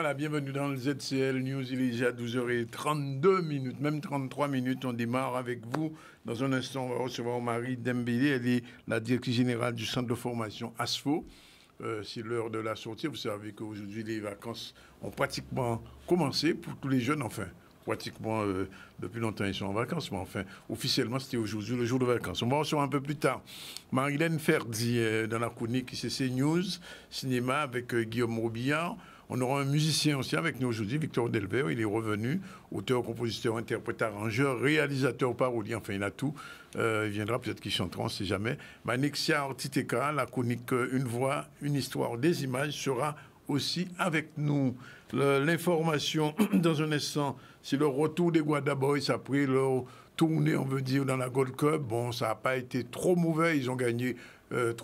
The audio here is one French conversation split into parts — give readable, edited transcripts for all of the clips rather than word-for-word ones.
Voilà, bienvenue dans le ZCL News. Il est déjà 12h32, même 33 minutes. On démarre avec vous. Dans un instant, on va recevoir Marie Dembélé. Elle est la directrice générale du centre de formation ASFO. C'est l'heure de la sortie. Vous savez qu'aujourd'hui, les vacances ont pratiquement commencé pour tous les jeunes, enfin. Pratiquement, depuis longtemps, ils sont en vacances, mais enfin, officiellement, c'était aujourd'hui le jour de vacances. On va recevoir un peu plus tard Marilène Ferdi dans la chronique ICC News, cinéma avec Guillaume Robillard. On aura un musicien aussi avec nous aujourd'hui, Victor Delvert. Il est revenu, auteur, compositeur, interprète, arrangeur, réalisateur, parolier, enfin, il a tout. Il viendra, peut-être qu'il chantera, on ne sait jamais. Manexia Ortiteka, la chronique Une voix, une histoire, des images, sera aussi avec nous. L'information, dans un instant, c'est le retour des Guada Boys après leur tournée, on veut dire, dans la Gold Cup. Bon, ça n'a pas été trop mauvais. Ils ont gagné 2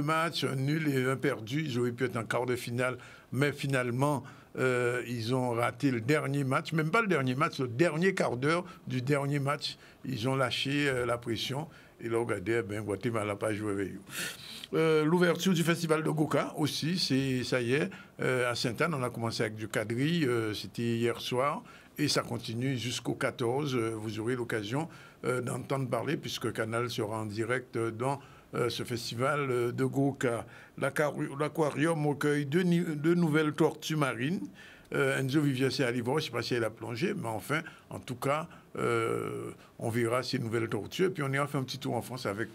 matchs, un nul et un perdu. Ils auraient pu être en quart de finale, mais finalement, ils ont raté le dernier match. Même pas le dernier match, le dernier quart d'heure du dernier match. Ils ont lâché la pression. Et là, regardez, Guatemala n'a pas joué avec eux. L'ouverture du festival de Goka aussi, ça y est, à Sainte-Anne, on a commencé avec du quadrille, c'était hier soir, et ça continue jusqu'au 14. Vous aurez l'occasion d'entendre parler, puisque Canal sera en direct dans ce festival de Goka. L'aquarium recueille deux nouvelles tortues marines. Enzo Vivier, c'est à Livoire, je ne sais pas si elle a plongé, mais enfin, en tout cas, on verra ces nouvelles tortues. Et puis on ira faire un petit tour en France avec,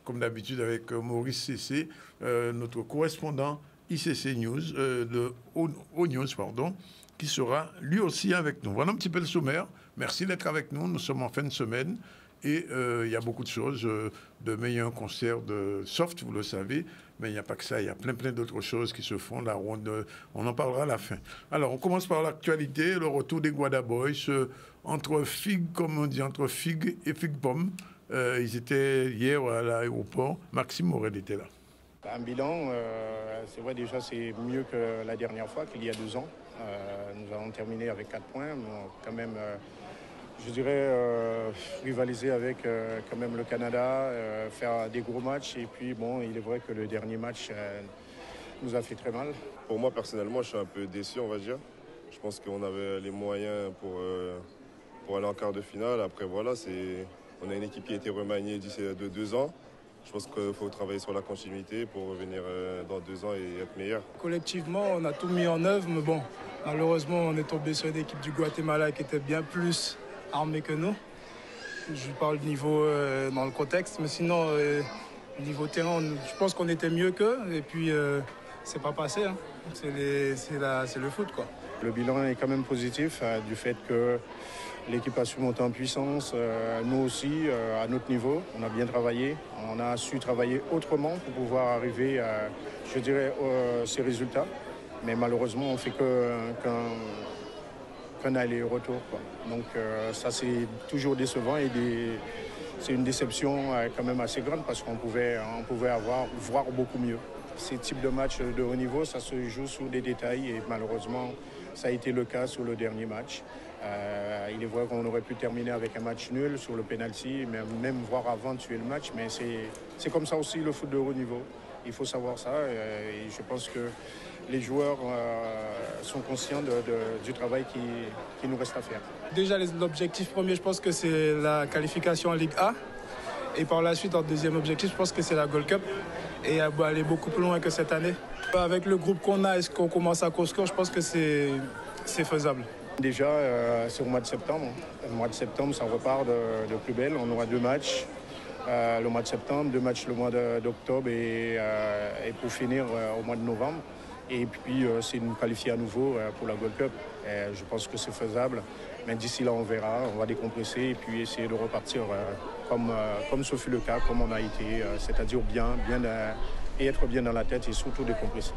comme d'habitude, avec Maurice Cessé, notre correspondant ICC News, de O-News, pardon, qui sera lui aussi avec nous. Voilà un petit peu le sommaire. Merci d'être avec nous. Nous sommes en fin de semaine. Et il y a beaucoup de choses. Demain, il y a un concert de soft, vous le savez. Mais il n'y a pas que ça. Il y a plein d'autres choses qui se font. La ronde, on en parlera à la fin. Alors, on commence par l'actualité. Le retour des Guada Boys. Entre figues, comme on dit, entre figues et figues-pommes. Ils étaient hier à l'aéroport. Maxime Morel était là. Un bilan, c'est vrai, déjà, c'est mieux que la dernière fois, qu'il y a 2 ans. Nous avons terminé avec 4 points. Mais quand même... je dirais rivaliser avec quand même le Canada, faire des gros matchs. Et puis, bon, il est vrai que le dernier match nous a fait très mal. Pour moi, personnellement, je suis un peu déçu, on va dire. Je pense qu'on avait les moyens pour aller en quart de finale. Après, voilà, on a une équipe qui a été remaniée d'ici de 2 ans. Je pense qu'il faut travailler sur la continuité pour revenir dans 2 ans et être meilleur. Collectivement, on a tout mis en œuvre, mais bon, malheureusement, on est tombé sur une équipe du Guatemala qui était bien plus armés que nous. Je parle niveau dans le contexte, mais sinon, niveau terrain, je pense qu'on était mieux qu'eux. Et puis, c'est pas passé. Hein. C'est le foot, quoi. Le bilan est quand même positif du fait que l'équipe a su monter en puissance. Nous aussi, à notre niveau, on a bien travaillé. On a su travailler autrement pour pouvoir arriver à, je dirais, ces résultats. Mais malheureusement, on ne fait qu'un aller-retour, quoi. Donc ça, c'est toujours décevant et c'est une déception quand même assez grande parce qu'on pouvait voir beaucoup mieux. Ces types de matchs de haut niveau, ça se joue sur des détails et malheureusement, ça a été le cas sur le dernier match. Il est vrai qu'on aurait pu terminer avec un match nul sur le penalty, même voire avant de tuer le match, mais c'est comme ça aussi le foot de haut niveau. Il faut savoir ça et je pense que les joueurs sont conscients du travail qui nous reste à faire. Déjà, l'objectif premier, je pense que c'est la qualification en Ligue A. Et par la suite, en deuxième objectif, je pense que c'est la Gold Cup. Et aller beaucoup plus loin que cette année. Avec le groupe qu'on a et ce qu'on commence à construire, je pense que c'est faisable. Déjà, c'est au mois de septembre. Le mois de septembre, ça repart de plus belle. On aura 2 matchs. Le mois de septembre, 2 matchs le mois d'octobre et pour finir au mois de novembre. Et puis, c'est nous qualifier à nouveau pour la Gold Cup. Je pense que c'est faisable. Mais d'ici là, on verra. On va décompresser et puis essayer de repartir comme ce fut le cas, comme on a été. C'est-à-dire bien et être bien dans la tête et surtout décompresser.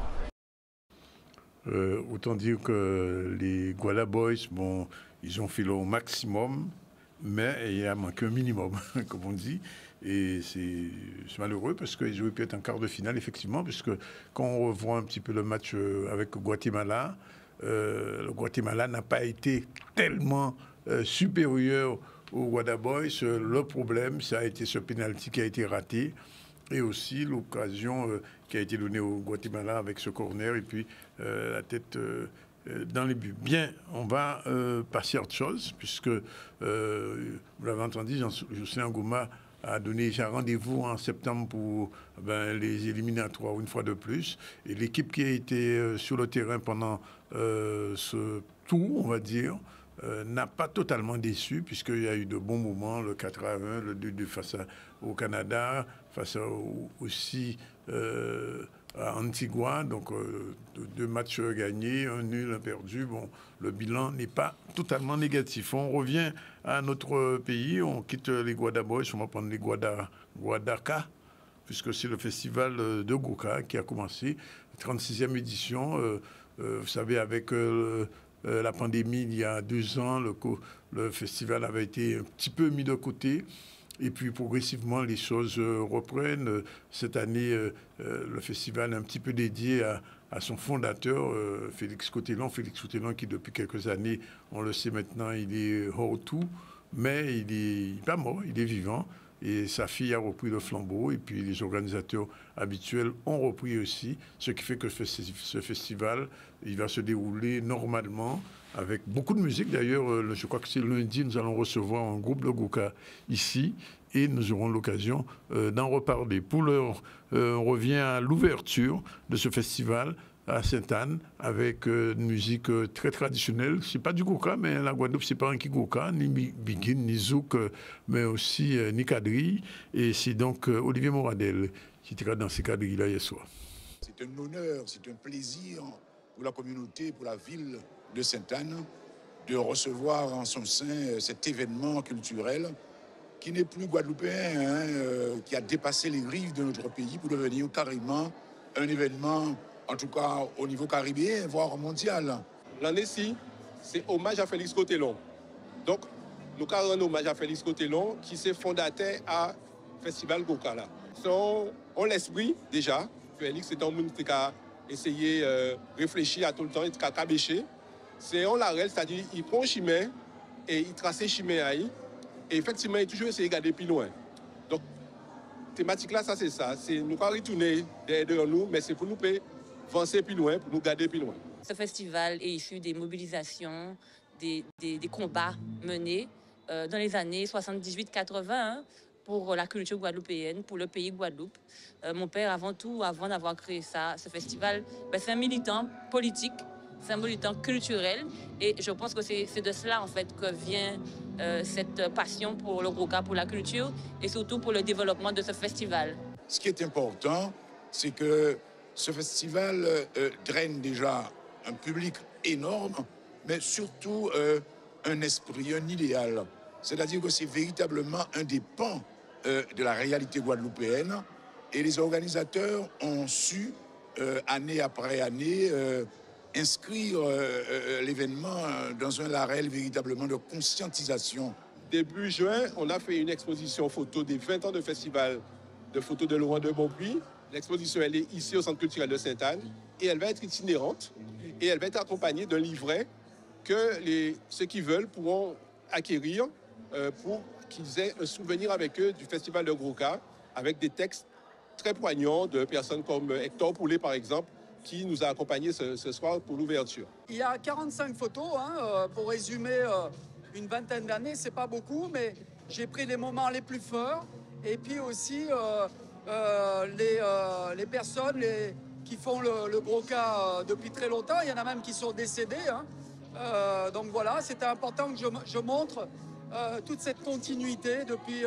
Autant dire que les Guala Boys, bon, ils ont fait le maximum, mais il a manqué un minimum, comme on dit. Et c'est malheureux parce qu'ils auraient pu être en quart de finale, effectivement, puisque quand on revoit un petit peu le match avec Guatemala, le Guatemala n'a pas été tellement supérieur aux Guada Boys. Le problème, ça a été ce pénalty qui a été raté et aussi l'occasion qui a été donnée au Guatemala avec ce corner et puis la tête dans les buts. Bien, on va passer à autre chose, puisque, vous l'avez entendu, Jocelyn Ngouma a donné déjà rendez-vous en septembre pour les éliminatoires une fois de plus. Et l'équipe qui a été sur le terrain pendant ce tour, on va dire, n'a pas totalement déçu, puisqu'il y a eu de bons moments, le 4-1, le 2-2 face au Canada, face aussi à Antigua, donc 2 matchs gagnés, 1 nul, 1 perdu. Bon, le bilan n'est pas totalement négatif. On revient à notre pays, on quitte les Guadaboys, on va prendre les Guadaka, puisque c'est le festival de Goka qui a commencé, 36e édition. Vous savez, avec la pandémie, il y a 2 ans, le festival avait été un petit peu mis de côté. Et puis progressivement, les choses reprennent. Cette année, le festival est un petit peu dédié à son fondateur, Félix Cotellon. Félix Cotellon qui, depuis quelques années, on le sait maintenant, il est hors tout, mais il n'est pas mort, il est vivant. Et sa fille a repris le flambeau, et puis les organisateurs habituels ont repris aussi, ce qui fait que ce festival, il va se dérouler normalement, avec beaucoup de musique. D'ailleurs, je crois que c'est lundi, nous allons recevoir un groupe de Goka ici, et nous aurons l'occasion d'en reparler. Pour l'heure, on revient à l'ouverture de ce festival à Sainte-Anne, avec une musique très traditionnelle. C'est pas du Goka, mais la Guadeloupe, c'est pas un qui Goka, ni Biguine, ni Zouk, mais aussi ni quadrille. Et c'est donc Olivier Moradel qui était dans ces quadrilles-là hier soir. C'est un honneur, c'est un plaisir pour la communauté, pour la ville de Sainte-Anne, de recevoir en son sein cet événement culturel qui n'est plus guadeloupéen, qui a dépassé les rives de notre pays pour devenir carrément un événement, en tout cas au niveau caribéen, voire mondial. L'année-ci, c'est hommage à Félix Cotellon. Donc, nous avons un hommage à Félix Cotellon qui s'est fondateur à Festival Gokala. On l'esprit déjà. Félix est un monde qui a essayé de réfléchir à tout le temps, et de cabécher. C'est on l'arrête, c'est-à-dire il prend un chemin et il trace un chemin à lui. Et effectivement, il a toujours essayé de regarder plus loin. Donc, thématique là, ça c'est ça. C'est nous pas retourner derrière nous, mais c'est pour nous avancer plus loin, pour nous garder plus loin. Ce festival est issu des mobilisations, des combats menés dans les années 78-80 pour la culture guadeloupéenne, pour le pays Guadeloupe. Mon père, avant tout, avant d'avoir créé ce festival, c'est un militant politique, c'est un militant culturel. Et je pense que c'est de cela, en fait, que vient cette passion pour le Goka, pour la culture et surtout pour le développement de ce festival. Ce qui est important, c'est que ce festival draine déjà un public énorme, mais surtout un esprit, un idéal. C'est-à-dire que c'est véritablement un des pans de la réalité guadeloupéenne. Et les organisateurs ont su, année après année, inscrire l'événement dans un label véritablement de conscientisation. Début juin, on a fait une exposition photo des 20 ans de festival de photos de Laurent de Bonpuy. L'exposition, elle est ici au Centre culturel de Sainte-Anne et elle va être itinérante et elle va être accompagnée d'un livret que ceux qui veulent pourront acquérir pour qu'ils aient un souvenir avec eux du festival de Goka, avec des textes très poignants de personnes comme Hector Poulet, par exemple, qui nous a accompagnés ce soir pour l'ouverture. Il y a 45 photos, pour résumer une vingtaine d'années, c'est pas beaucoup, mais j'ai pris les moments les plus forts et puis aussi les personnes qui font le Goka depuis très longtemps. Il y en a même qui sont décédés. Donc voilà, c'était important que je montre toute cette continuité depuis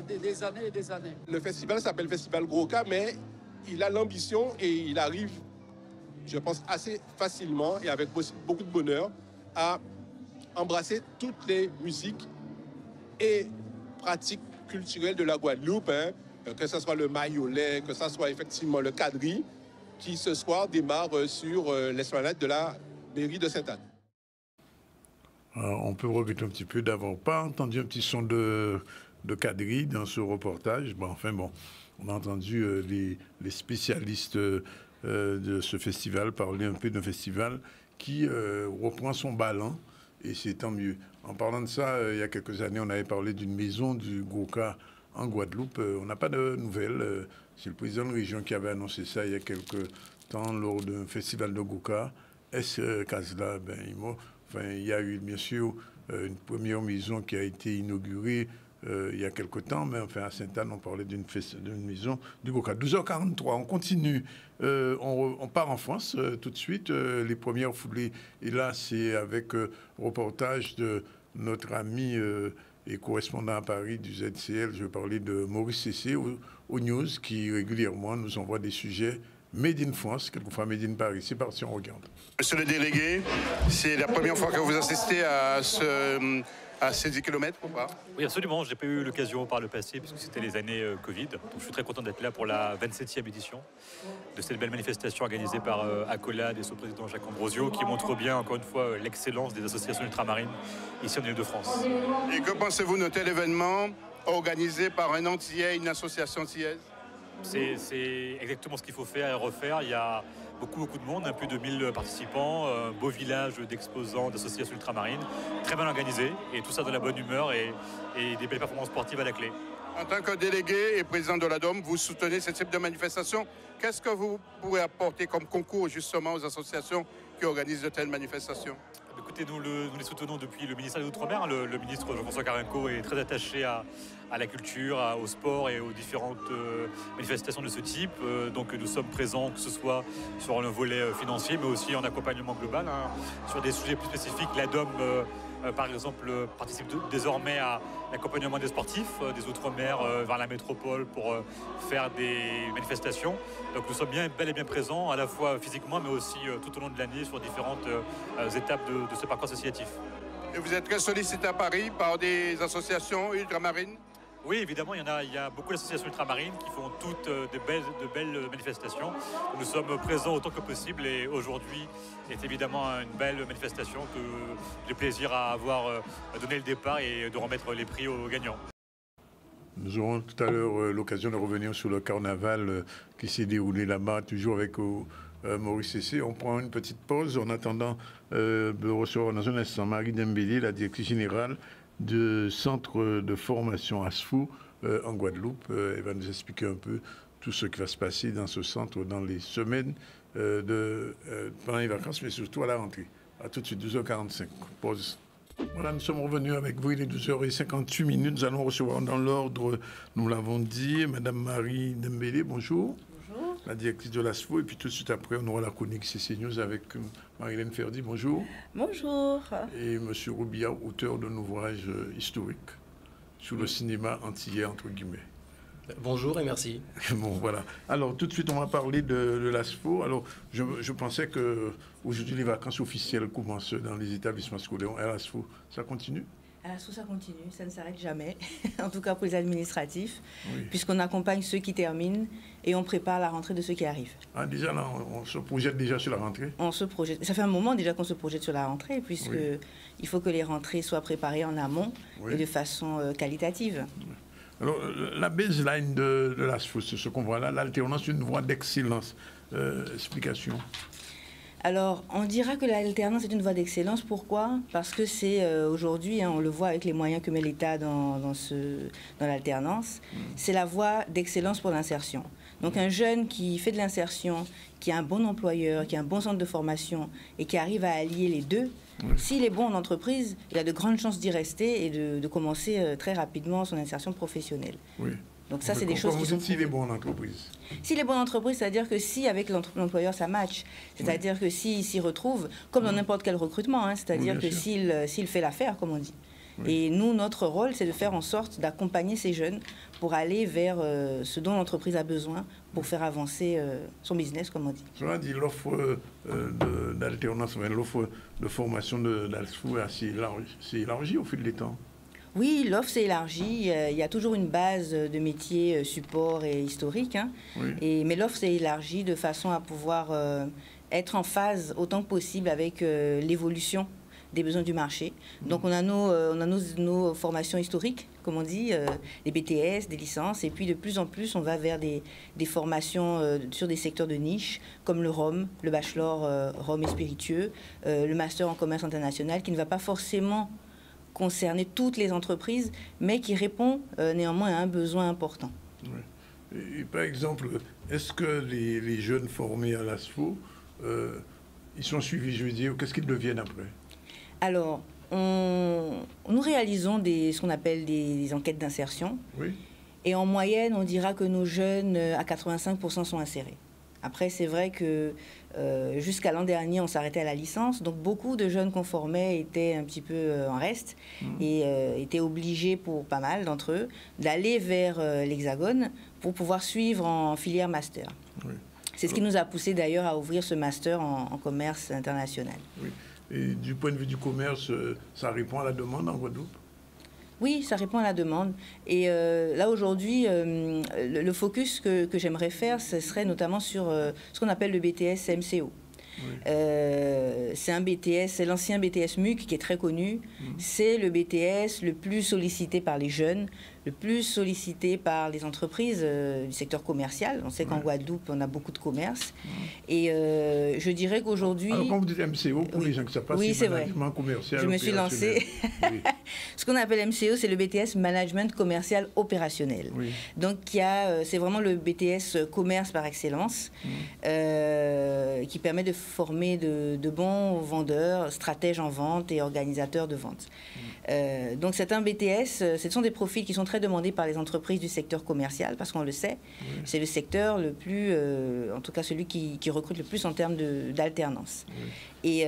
des années et des années. Le festival s'appelle Festival Goka, mais il a l'ambition et il arrive, je pense, assez facilement et avec beaucoup de bonheur à embrasser toutes les musiques et pratiques culturelles de la Guadeloupe, que ce soit le maïolais, que ce soit effectivement le quadrille, qui ce soir démarre sur l'esplanade de la mairie de Sainte-Anne. On peut regretter un petit peu d'avoir pas entendu un petit son de quadrille dans ce reportage. Bon, enfin bon, on a entendu les spécialistes de ce festival parler un peu d'un festival qui reprend son ballon et c'est tant mieux. En parlant de ça, il y a quelques années, on avait parlé d'une maison du Goka en Guadeloupe. On n'a pas de nouvelles. C'est le président de la région qui avait annoncé ça il y a quelques temps lors d'un festival de Goka. S. Casla, il y a eu bien sûr une première maison qui a été inaugurée il y a quelque temps, mais enfin à Sainte-Anne, on parlait d'une maison du Goka. 12h43, on continue. On part en France tout de suite. Les premières foulées, et là, c'est avec reportage de notre ami et correspondant à Paris du ZCL. Je vais parler de Maurice Cessé au News, qui régulièrement nous envoie des sujets Made in France, quelquefois Made in Paris. C'est parti, on regarde. Monsieur le délégué, c'est la première fois que vous assistez à ces 10 km ou pas? Oui, absolument. Je n'ai pas eu l'occasion par le passé, puisque c'était les années Covid. Donc, je suis très content d'être là pour la 27e édition de cette belle manifestation organisée par Accolade et son président Jacques Ambrosio, qui montre bien, encore une fois, l'excellence des associations ultramarines ici en Île-de-France. Et que pensez-vous de tel événement organisé par un Antillais, une association antillaise? C'est exactement ce qu'il faut faire et refaire. Il y a beaucoup de monde, plus de 1000 participants, un beau village d'exposants, d'associations ultramarines, très bien organisé, et tout ça de la bonne humeur et des belles performances sportives à la clé. En tant que délégué et président de la DOM, vous soutenez ce type de manifestation. Qu'est-ce que vous pourrez apporter comme concours justement aux associations qui organisent de telles manifestations? Écoutez, nous les soutenons depuis le ministère des Outre-mer. Le ministre Jean-François Carenco est très attaché à la culture, au sport et aux différentes manifestations de ce type. Donc nous sommes présents, que ce soit sur le volet financier, mais aussi en accompagnement global. Sur des sujets plus spécifiques, la DOM, par exemple, participe désormais à l'accompagnement des sportifs des Outre-mer vers la métropole pour faire des manifestations. Donc nous sommes bel et bien présents, à la fois physiquement, mais aussi tout au long de l'année sur différentes étapes de ce parcours associatif. Et vous êtes très sollicité à Paris par des associations ultramarines? Oui, évidemment, il y a beaucoup d'associations ultramarines qui font toutes de belles manifestations. Nous sommes présents autant que possible et aujourd'hui est évidemment une belle manifestation que j'ai plaisir à avoir donné le départ et de remettre les prix aux gagnants. Nous aurons tout à l'heure l'occasion de revenir sur le carnaval qui s'est déroulé là-bas, toujours avec Maurice Cessé. On prend une petite pause en attendant de recevoir dans un instant Marie Dembélé, la directrice générale du centre de formation ASFO en Guadeloupe. Elle va nous expliquer un peu tout ce qui va se passer dans ce centre dans les semaines pendant les vacances, mais surtout à la rentrée. À tout de suite, 12h45. Pause. Voilà, nous sommes revenus avec vous, il est 12h58. Nous allons recevoir dans l'ordre, nous l'avons dit, Madame Marie Dembélé, bonjour. Bonjour. La directrice de l'ASFO. Et puis tout de suite après, on aura la chronique CC News avec Marilène Ferdi, bonjour. Bonjour. Et M. Roubillard, auteur d'un ouvrage historique sur le cinéma antillais, entre guillemets. Bonjour et merci. Bon, voilà. Alors, tout de suite, on va parler de l'ASFO. Alors, je pensais qu'aujourd'hui, les vacances officielles commencent dans les établissements scolaires. À l'ASFO, ça continue? À l'ASFO, ça continue. Ça ne s'arrête jamais. En tout cas, pour les administratifs, oui. Puisqu'on accompagne ceux qui terminent et on prépare la rentrée de ceux qui arrivent. Ah, déjà, là, on se projette déjà sur la rentrée? On se projette. Ça fait un moment déjà qu'on se projette sur la rentrée, puisque oui. Il faut que les rentrées soient préparées en amont oui. Et de façon qualitative. Oui. Alors, la baseline de l'ASFO, c'est ce qu'on voit là, l'alternance, une voie d'excellence. Explication. Alors, on dira que l'alternance est une voie d'excellence. Pourquoi? Parce que c'est aujourd'hui, on le voit avec les moyens que met l'État dans l'alternance, c'est la voie d'excellence pour l'insertion. Donc, un jeune qui fait de l'insertion, qui a un bon employeur, qui a un bon centre de formation et qui arrive à allier les deux, oui. S'il est bon en entreprise, il a de grandes chances d'y rester et de commencer très rapidement son insertion professionnelle. Oui. Donc ça, c'est des choses qui sont... S'il est bon en entreprise. S'il est bon en entreprise, c'est-à-dire que si avec l'employeur ça match, c'est-à-dire oui. Que s'il s'y retrouve, comme dans n'importe quel recrutement, hein, c'est-à-dire oui, que s'il fait l'affaire, comme on dit. Oui. Et nous, notre rôle, c'est de faire en sorte d'accompagner ces jeunes pour aller vers ce dont l'entreprise a besoin pour faire avancer son business, comme on dit. Cela dit, l'offre d'alternance, l'offre de formation de l'ASFO s'est élargie au fil des temps. Oui, l'offre s'est élargie. Il y a toujours une base de métiers support et historique. Hein. Oui. Mais l'offre s'est élargie de façon à pouvoir être en phase autant que possible avec l'évolution des besoins du marché. Donc on a nos formations historiques, comme on dit, des BTS, des licences, et puis de plus en plus on va vers des formations sur des secteurs de niche, comme le rhum, le bachelor rhum et spiritueux, le master en commerce international, qui ne va pas forcément concerner toutes les entreprises, mais qui répond néanmoins à un besoin important. Oui. Et par exemple, est-ce que les jeunes formés à l'ASFO, Ils sont suivis, je veux dire, qu'est-ce qu'ils deviennent après? Alors, nous réalisons ce qu'on appelle des enquêtes d'insertion. Oui. Et en moyenne, on dira que nos jeunes, à 85%, sont insérés. Après, c'est vrai que jusqu'à l'an dernier, on s'arrêtait à la licence. Donc, beaucoup de jeunes qu'on formait étaient un petit peu en reste et étaient obligés, pour pas mal d'entre eux, d'aller vers l'Hexagone pour pouvoir suivre en filière master. Oui. C'est ce qui nous a poussé d'ailleurs à ouvrir ce master en commerce international. Oui. Et du point de vue du commerce, ça répond à la demande en Guadeloupe? Oui, ça répond à la demande. Et là, aujourd'hui, le focus que j'aimerais faire, ce serait notamment sur ce qu'on appelle le BTS MCO. Oui. C'est un BTS, c'est l'ancien BTS MUC qui est très connu. C'est le BTS le plus sollicité par les jeunes, le plus sollicité par les entreprises du secteur commercial. On sait qu'en Guadeloupe, on a beaucoup de commerce. Et je dirais qu'aujourd'hui... Alors, quand vous dites MCO, pour les gens qui savent pas, c'est management commercial. Je me suis lancée. Oui. Ce qu'on appelle MCO, c'est le BTS Management Commercial Opérationnel. Oui. Donc, c'est vraiment le BTS commerce par excellence, qui permet de former de bons vendeurs, stratèges en vente et organisateurs de vente. Donc, c'est un BTS, ce sont des profils qui sont très demandés par les entreprises du secteur commercial, parce qu'on le sait, c'est le secteur le plus, en tout cas celui qui recrute le plus en termes d'alternance. Et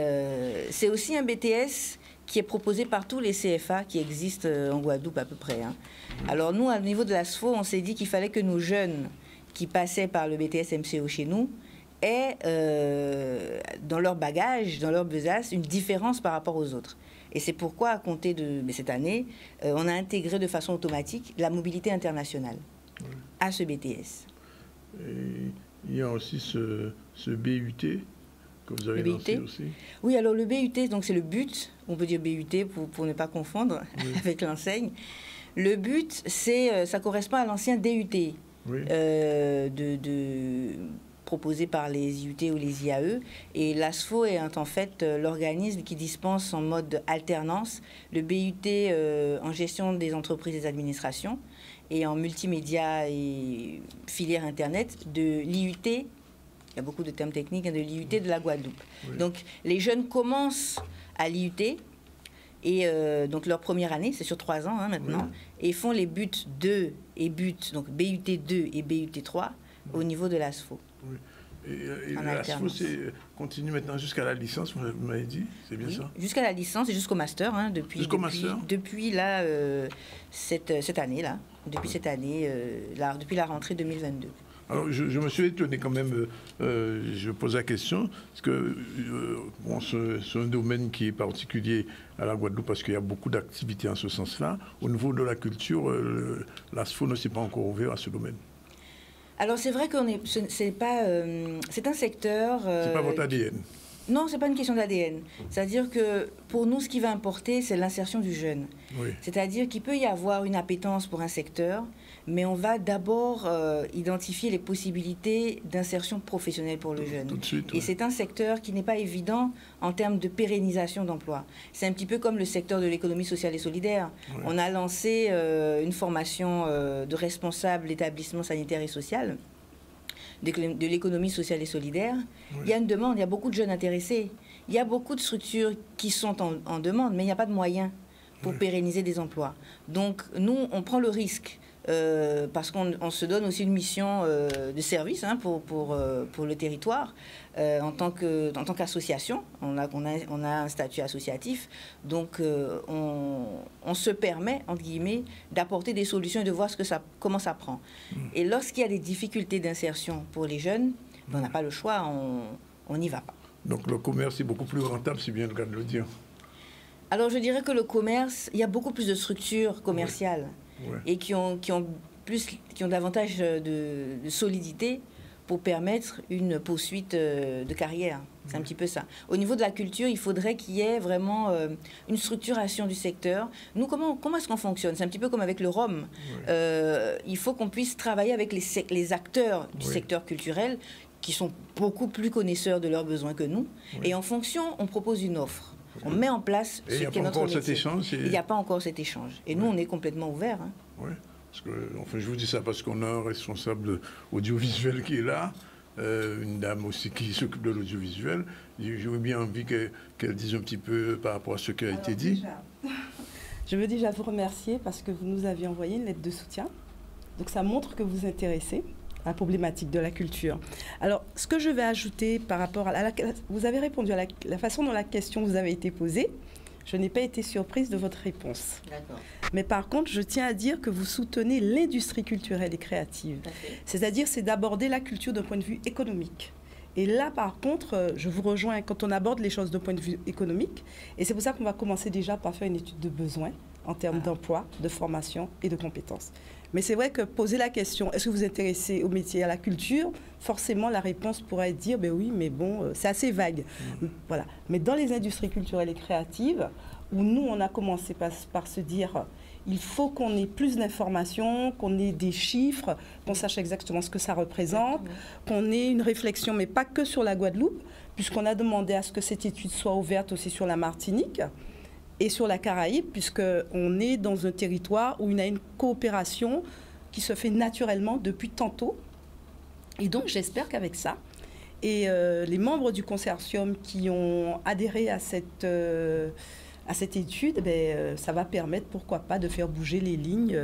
c'est aussi un BTS qui est proposé par tous les CFA qui existent en Guadeloupe à peu près. Alors nous, au niveau de l'ASFO, on s'est dit qu'il fallait que nos jeunes qui passaient par le BTS MCO chez nous aient dans leur bagage, dans leur besace, une différence par rapport aux autres. Et c'est pourquoi, à compter de cette année, on a intégré de façon automatique la mobilité internationale à ce BTS. Et il y a aussi ce BUT que vous avez lancé aussi. Oui, alors le BUT, donc c'est le but, on peut dire BUT pour ne pas confondre avec l'enseigne. Le but, ça correspond à l'ancien DUT proposé par les IUT ou les IAE. Et l'ASFO est en fait l'organisme qui dispense en mode alternance le BUT en gestion des entreprises et des administrations et en multimédia et filière Internet de l'IUT. Il y a beaucoup de termes techniques, de l'IUT de la Guadeloupe. Oui. Donc, les jeunes commencent à l'IUT, et donc leur première année, c'est sur 3 ans maintenant, et font les buts 2 et buts, donc BUT 2 et BUT 3 au niveau de l'ASFO. Oui. Et l'ASFO continue maintenant jusqu'à la licence, vous m'avez dit, c'est bien ça? Jusqu'à la licence et jusqu'au master, depuis là, cette année-là, depuis la rentrée 2022. Alors, je me suis étonné quand même, je pose la question, parce que c'est un domaine qui est particulier à la Guadeloupe parce qu'il y a beaucoup d'activités en ce sens-là. Au niveau de la culture, l'ASFO ne s'est pas encore ouvert à ce domaine. Alors, c'est vrai que c'est un secteur... c'est pas votre ADN. Non, ce n'est pas une question d'ADN. C'est-à-dire que pour nous, ce qui va importer, c'est l'insertion du jeune. Oui. C'est-à-dire qu'il peut y avoir une appétence pour un secteur, mais on va d'abord identifier les possibilités d'insertion professionnelle pour le jeune. Tout de suite, Et c'est un secteur qui n'est pas évident en termes de pérennisation d'emploi. C'est un petit peu comme le secteur de l'économie sociale et solidaire. Oui. On a lancé une formation de responsable d'établissement sanitaire et social, de l'économie sociale et solidaire. Oui. Il y a une demande, il y a beaucoup de jeunes intéressés. Il y a beaucoup de structures qui sont en demande, mais il n'y a pas de moyens pour pérenniser des emplois. Donc, nous, on prend le risque, parce qu'on se donne aussi une mission de service pour le territoire, en tant qu'association. On a un statut associatif, donc on se permet, entre guillemets, d'apporter des solutions et de voir comment ça prend. Et lorsqu'il y a des difficultés d'insertion pour les jeunes, on n'a pas le choix, on n'y va pas. Donc le commerce est beaucoup plus rentable, c'est bien le cas de le dire. Alors je dirais que le commerce, il y a beaucoup plus de structures commerciales et qui ont davantage de solidité pour permettre une poursuite de carrière. C'est un petit peu ça. Au niveau de la culture, il faudrait qu'il y ait vraiment une structuration du secteur. Nous, comment est-ce qu'on fonctionne? C'est un petit peu comme avec le Rhum. Il faut qu'on puisse travailler avec les acteurs du secteur culturel qui sont beaucoup plus connaisseurs de leurs besoins que nous. Et en fonction, on propose une offre. On met en place ce qu'est notre métier. Il n'y a pas encore cet échange. Et nous, on est complètement ouverts. Oui. Parce que, enfin, je vous dis ça parce qu'on a un responsable audiovisuel qui est là. une dame aussi qui s'occupe de l'audiovisuel. J'aurais bien envie qu'elle dise un petit peu par rapport à ce qui a été dit. Je veux déjà vous remercier parce que vous nous avez envoyé une lettre de soutien. Donc ça montre que vous vous intéressez à la problématique de la culture. Alors, ce que je vais ajouter par rapport à vous avez répondu à la façon dont la question vous avait été posée. Je n'ai pas été surprise de votre réponse. D'accord. Mais par contre, je tiens à dire que vous soutenez l'industrie culturelle et créative. C'est-à-dire, c'est d'aborder la culture d'un point de vue économique. Et là, par contre, je vous rejoins quand on aborde les choses d'un point de vue économique. Et c'est pour ça qu'on va commencer déjà par faire une étude de besoins en termes d'emploi, de formation et de compétences. Mais c'est vrai que poser la question, est-ce que vous vous intéressez au métier, à la culture, forcément la réponse pourrait être dire, ben oui, mais bon, c'est assez vague. Voilà. Mais dans les industries culturelles et créatives, où nous, on a commencé par se dire, il faut qu'on ait plus d'informations, qu'on ait des chiffres, qu'on sache exactement ce que ça représente, qu'on ait une réflexion, mais pas que sur la Guadeloupe, puisqu'on a demandé à ce que cette étude soit ouverte aussi sur la Martinique et sur la Caraïbe, puisqu'on est dans un territoire où il y a une coopération qui se fait naturellement depuis tantôt. Et donc, j'espère qu'avec ça, et les membres du consortium qui ont adhéré à cette étude, ça va permettre, pourquoi pas, de faire bouger les lignes.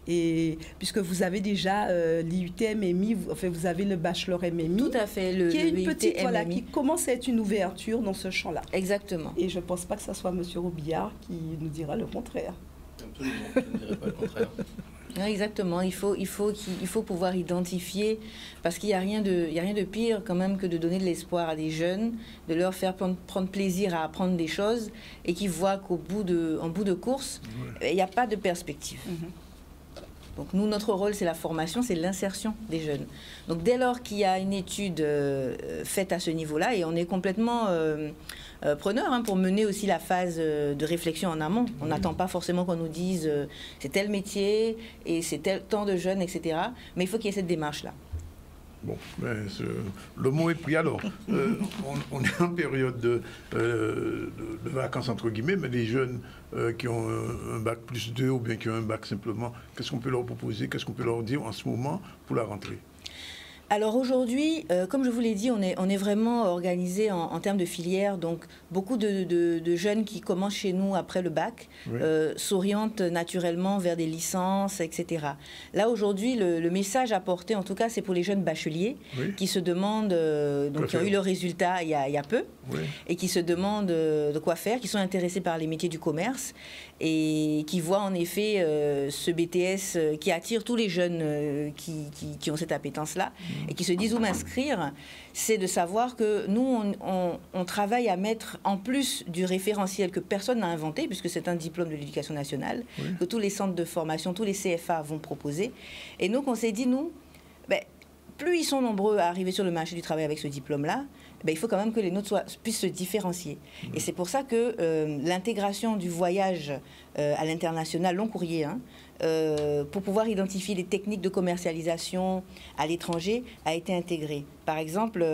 Et puisque vous avez déjà l'IUT MMI, vous avez le bachelor MMI. Tout à fait, qui est une petite, voilà, qui commence à être une ouverture dans ce champ-là. Exactement. Et je ne pense pas que ce soit M. Robillard qui nous dira le contraire. Absolument, je ne dirais pas le contraire. Non, exactement, il faut pouvoir identifier, parce qu'il n'y a rien de pire quand même que de donner de l'espoir à des jeunes, de leur faire prendre plaisir à apprendre des choses et qui voient qu'en bout de course, il n'y a pas de perspective. Donc nous, notre rôle, c'est la formation, c'est l'insertion des jeunes. Donc dès lors qu'il y a une étude faite à ce niveau-là, et on est complètement preneur pour mener aussi la phase de réflexion en amont. On n'attend pas forcément qu'on nous dise c'est tel métier et c'est tel temps de jeunes, etc. Mais il faut qu'il y ait cette démarche-là. Bon, le mot est pris alors. On est en période de vacances, entre guillemets, mais les jeunes qui ont un bac plus 2 ou bien qui ont un bac simplement, qu'est-ce qu'on peut leur proposer, qu'est-ce qu'on peut leur dire en ce moment pour la rentrée? Alors aujourd'hui, comme je vous l'ai dit, on est vraiment organisé en termes de filière. Donc beaucoup de jeunes qui commencent chez nous après le bac s'orientent naturellement vers des licences, etc. Là aujourd'hui, le message à porter, en tout cas, c'est pour les jeunes bacheliers qui se demandent, donc qui ont eu le résultat il y a peu, et qui se demandent de quoi faire, qui sont intéressés par les métiers du commerce et qui voient en effet ce BTS qui attire tous les jeunes qui ont cette appétence-là. Et qui se disent où m'inscrire, c'est de savoir que nous, on travaille à mettre en plus du référentiel que personne n'a inventé, puisque c'est un diplôme de l'éducation nationale, que tous les centres de formation, tous les CFA vont proposer. Et donc, on s'est dit, nous, plus ils sont nombreux à arriver sur le marché du travail avec ce diplôme-là, il faut quand même que les nôtres puissent se différencier. Et c'est pour ça que l'intégration du voyage à l'international, long courrier, pour pouvoir identifier les techniques de commercialisation à l'étranger, a été intégrée. Par exemple,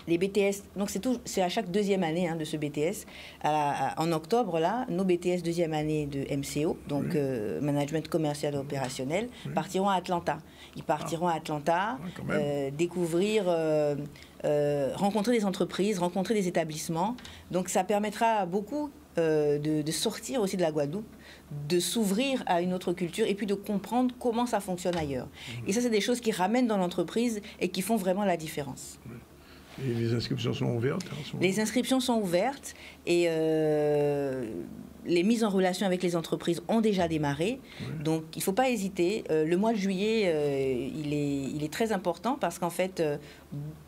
les BTS, donc c'est à chaque deuxième année de ce BTS. En octobre, là, nos BTS deuxième année de MCO, donc Management commercial et opérationnel, partiront à Atlanta. Ils partiront à Atlanta, découvrir, rencontrer des entreprises, rencontrer des établissements. Donc ça permettra à beaucoup de sortir aussi de la Guadeloupe, de s'ouvrir à une autre culture et puis de comprendre comment ça fonctionne ailleurs. Et ça, c'est des choses qui ramènent dans l'entreprise et qui font vraiment la différence. Et les inscriptions sont ouvertes? Les inscriptions sont ouvertes et les mises en relation avec les entreprises ont déjà démarré. Donc, il ne faut pas hésiter. Le mois de juillet, il est très important parce qu'en fait,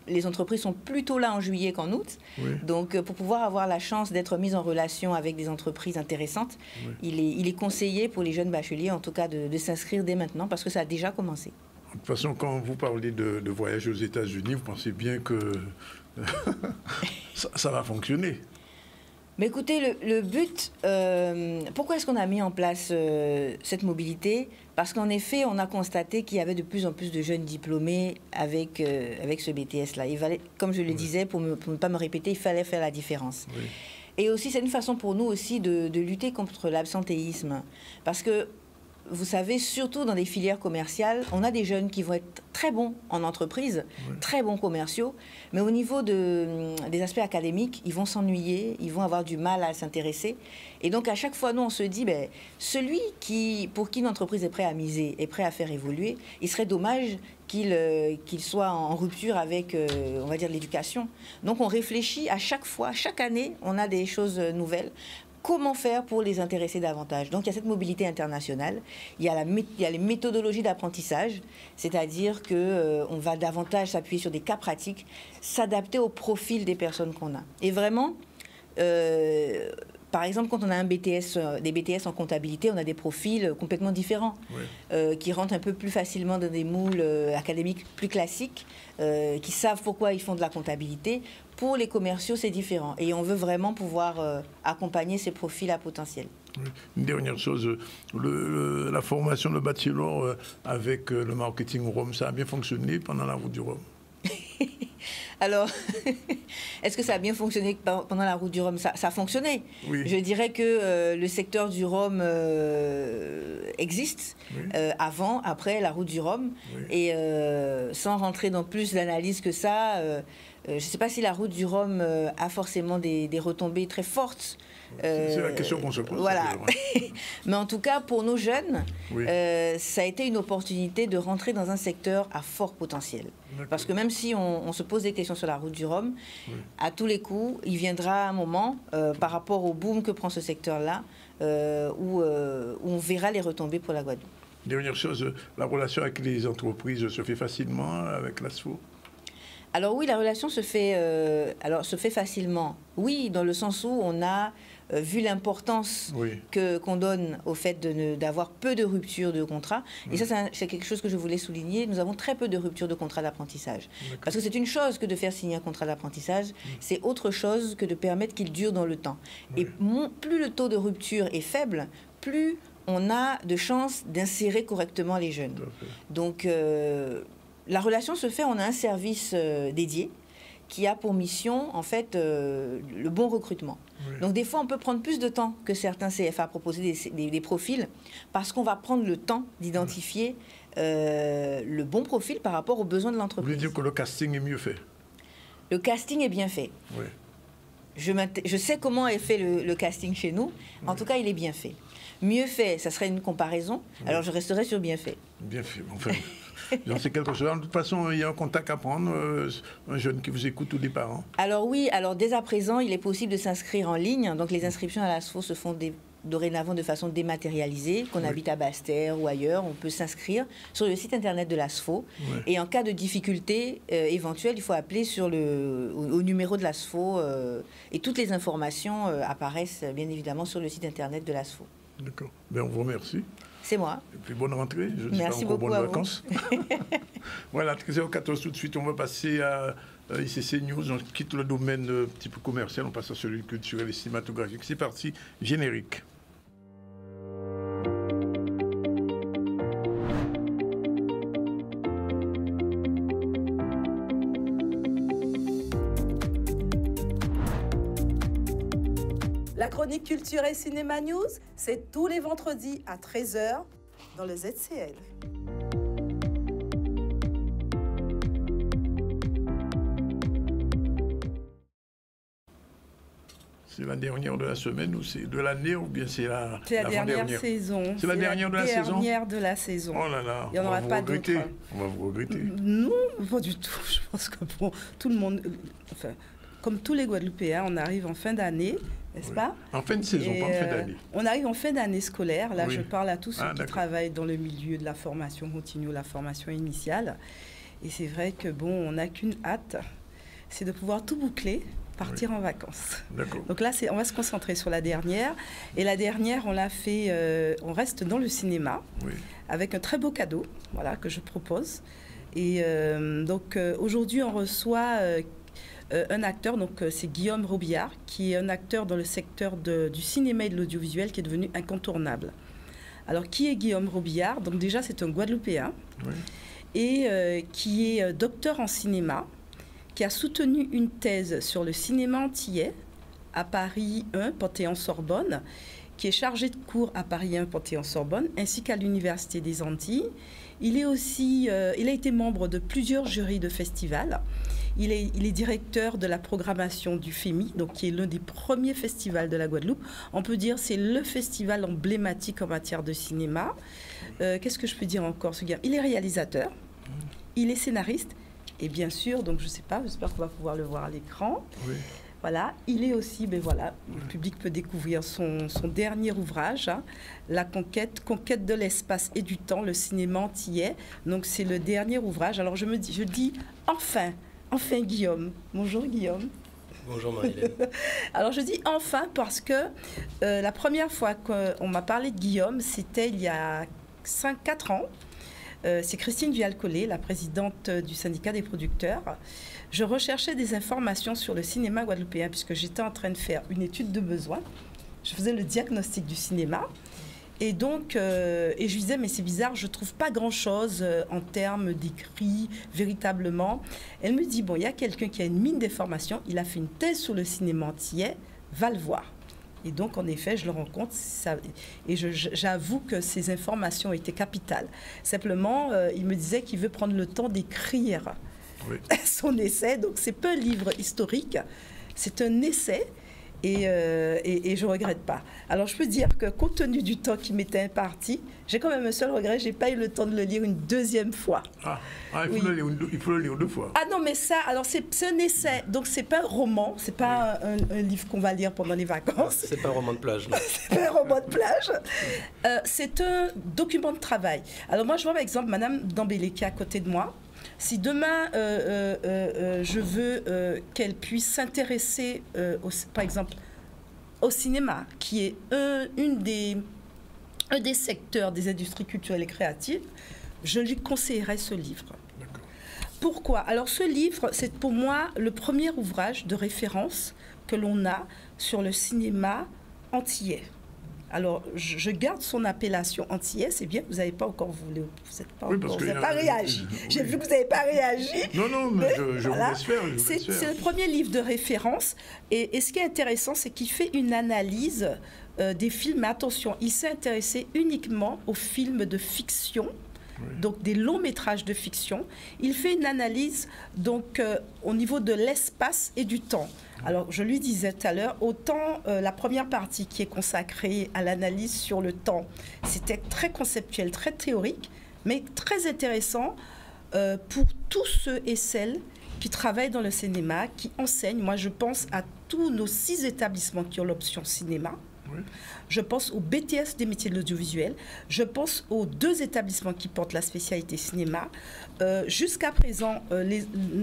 les entreprises sont plutôt là en juillet qu'en août. Donc, pour pouvoir avoir la chance d'être mise en relation avec des entreprises intéressantes, il est conseillé pour les jeunes bacheliers, en tout cas, de s'inscrire dès maintenant parce que ça a déjà commencé. De toute façon, quand vous parlez de voyage aux États-Unis, vous pensez bien que ça va fonctionner. Mais écoutez, le but, pourquoi est-ce qu'on a mis en place cette mobilité? Parce qu'en effet, on a constaté qu'il y avait de plus en plus de jeunes diplômés avec ce BTS-là. Comme je le disais, pour ne pas me répéter, il fallait faire la différence. Et aussi, c'est une façon pour nous aussi de lutter contre l'absentéisme. Parce que vous savez, surtout dans les filières commerciales, on a des jeunes qui vont être très bons en entreprise, très bons commerciaux, mais au niveau des aspects académiques, ils vont s'ennuyer, ils vont avoir du mal à s'intéresser. Et donc, à chaque fois, nous, on se dit, celui pour qui une entreprise est prêt à miser, est prêt à faire évoluer, il serait dommage qu'il soit en rupture avec, on va dire, l'éducation. Donc, on réfléchit à chaque fois, chaque année, on a des choses nouvelles. Comment faire pour les intéresser davantage? Donc, il y a cette mobilité internationale, il y a les méthodologies d'apprentissage, c'est-à-dire qu'on va davantage s'appuyer sur des cas pratiques, s'adapter au profil des personnes qu'on a. Et vraiment, par exemple, quand on a des BTS en comptabilité, on a des profils complètement différents, qui rentrent un peu plus facilement dans des moules académiques plus classiques, qui savent pourquoi ils font de la comptabilité. Pour les commerciaux, c'est différent. Et on veut vraiment pouvoir accompagner ces profils à potentiel. Une dernière chose, la formation de bachelor avec le marketing au Rhum, ça a bien fonctionné pendant la route du Rhum? Alors, est-ce que ça a bien fonctionné pendant la route du Rhum? Ça a fonctionné. Oui. Je dirais que le secteur du Rhum existe avant, après la route du Rhum. Oui. Et sans rentrer dans plus d'analyse que ça, je ne sais pas si la route du Rhum a forcément des retombées très fortes. C'est la question qu'on se pose. Voilà. Mais en tout cas, pour nos jeunes, ça a été une opportunité de rentrer dans un secteur à fort potentiel. Parce que même si on se pose des questions sur la route du Rhum, à tous les coups, il viendra un moment, par rapport au boom que prend ce secteur-là, où on verra les retombées pour la Guadeloupe. Dernière chose, la relation avec les entreprises se fait facilement avec l'ASFO? Alors oui, la relation se fait facilement. Oui, dans le sens où on a vu l'importance qu'on donne au fait d'avoir peu de ruptures de contrat. Et ça, c'est quelque chose que je voulais souligner. Nous avons très peu de ruptures de contrat d'apprentissage. Parce que c'est une chose que de faire signer un contrat d'apprentissage, c'est autre chose que de permettre qu'il dure dans le temps. Et plus le taux de rupture est faible, plus on a de chances d'insérer correctement les jeunes. Donc, la relation se fait, on a un service dédié qui a pour mission, en fait, le bon recrutement. Donc, des fois, on peut prendre plus de temps que certains CFA à proposer des profils parce qu'on va prendre le temps d'identifier le bon profil par rapport aux besoins de l'entreprise. Vous voulez dire que le casting est mieux fait? Le casting est bien fait. Oui. Je sais comment est fait le casting chez nous. En tout cas, il est bien fait. Mieux fait, ça serait une comparaison. Alors, je resterai sur bien fait. Bien fait, enfin... J'en sais quelque chose. De toute façon, il y a un contact à prendre, un jeune qui vous écoute ou des parents. Alors oui, dès à présent, il est possible de s'inscrire en ligne. Donc les inscriptions à l'ASFO se font dorénavant de façon dématérialisée, qu'on habite à Basse-Terre ou ailleurs. On peut s'inscrire sur le site internet de l'ASFO. Et en cas de difficulté éventuelle, il faut appeler au numéro de l'ASFO. Et toutes les informations apparaissent bien évidemment sur le site internet de l'ASFO. D'accord. Bien, on vous remercie. C'est moi. Et puis bonne rentrée. Je dis Merci pas encore beaucoup bonnes vacances. Voilà, 13h14 tout de suite, on va passer à ICC News. On quitte le domaine un petit peu commercial, on passe à celui culturel et cinématographique. C'est parti, générique. La chronique Culture et Cinéma News, c'est tous les vendredis à 13h dans le ZCL. C'est la dernière de la semaine ou c'est de l'année ou bien c'est la dernière saison. C'est la dernière de la saison. Dernière de la saison. Oh là là. Il n'y en aura pas d'autres. On va vous regretter. Non, pas du tout. Je pense que pour tout le monde, enfin, comme tous les Guadeloupéens, on arrive en fin d'année. N'est-ce pas? En fin de saison, pas en fin d'année. On arrive en fin d'année scolaire. Là, je parle à tous ceux qui travaillent dans le milieu de la formation continue, la formation initiale. Et c'est vrai que, on n'a qu'une hâte, c'est de pouvoir tout boucler, partir en vacances. Donc là, on va se concentrer sur la dernière. Et la dernière, on l'a fait, on reste dans le cinéma, avec un très beau cadeau, que je propose. Et donc, aujourd'hui, on reçoit... un acteur, donc c'est Guillaume Robillard, qui est un acteur dans le secteur du cinéma et de l'audiovisuel qui est devenu incontournable. Alors, qui est Guillaume Robillard? Donc déjà, c'est un Guadeloupéen et qui est docteur en cinéma, qui a soutenu une thèse sur le cinéma antillais à Paris 1, Panthéon-Sorbonne, qui est chargé de cours à Paris 1 Panthéon-Sorbonne, ainsi qu'à l'Université des Antilles. Il a été membre de plusieurs jurys de festivals. Il est directeur de la programmation du FEMI, donc qui est l'un des premiers festivals de la Guadeloupe. On peut dire que c'est le festival emblématique en matière de cinéma. Qu'est-ce que je peux dire encore, ce gars? Il est réalisateur, il est scénariste, et bien sûr, donc je ne sais pas, j'espère qu'on va pouvoir le voir à l'écran. Oui. Voilà, il est aussi, ben voilà, le public peut découvrir son dernier ouvrage, hein, La conquête de l'espace et du temps, le cinéma antillais. Donc c'est le dernier ouvrage. Alors je dis enfin Guillaume. Bonjour Guillaume. Bonjour Marie-Hélène. Alors je dis enfin parce que la première fois qu'on m'a parlé de Guillaume, c'était il y a 5-4 ans. C'est Christine Vialcollet, la présidente du syndicat des producteurs. Je recherchais des informations sur le cinéma guadeloupéen puisque j'étais en train de faire une étude de besoin. Je faisais le diagnostic du cinéma. Et donc, je lui disais, mais c'est bizarre, je ne trouve pas grand-chose en termes d'écrit, véritablement. Elle me dit, bon, il y a quelqu'un qui a une mine d'informations, il a fait une thèse sur le cinéma antillais, va le voir. Et donc, en effet, je le rencontre et j'avoue que ces informations étaient capitales. Simplement, il me disait qu'il veut prendre le temps d'écrire son essai. Donc, ce n'est pas un livre historique, c'est un essai et je ne regrette pas. Alors, je peux dire que compte tenu du temps qui m'était imparti, j'ai quand même un seul regret, je n'ai pas eu le temps de le lire une deuxième fois. Il faut le lire deux fois. Ah non, mais ça, alors c'est un essai, donc c'est pas un roman, c'est pas un livre qu'on va lire pendant les vacances. C'est pas un roman de plage, non. C'est pas un roman de plage. C'est un document de travail. Alors moi, je vois par exemple Madame Dambélé qui est à côté de moi. Si demain, je veux qu'elle puisse s'intéresser, par exemple, au cinéma, qui est un des secteurs des industries culturelles et créatives, je lui conseillerais ce livre. Pourquoi? Alors ce livre, c'est pour moi le premier ouvrage de référence que l'on a sur le cinéma antillais. Alors, je garde son appellation antillais, c'est bien que vous n'avez pas encore voulu, vous n'avez pas réagi. J'ai vu que vous n'avez pas réagi. Non, mais je vous laisse faire. C'est le premier livre de référence. Et ce qui est intéressant, c'est qu'il fait une analyse des films. Mais attention, il s'est intéressé uniquement aux films de fiction. Donc des longs métrages de fiction. Il fait une analyse donc au niveau de l'espace et du temps. Alors je lui disais tout à l'heure, autant la première partie qui est consacrée à l'analyse sur le temps, c'était très conceptuel, très théorique, mais très intéressant pour tous ceux et celles qui travaillent dans le cinéma, qui enseignent. Moi je pense à tous nos 6 établissements qui ont l'option cinéma. Je pense au BTS des métiers de l'audiovisuel. Je pense aux 2 établissements qui portent la spécialité cinéma. Jusqu'à présent,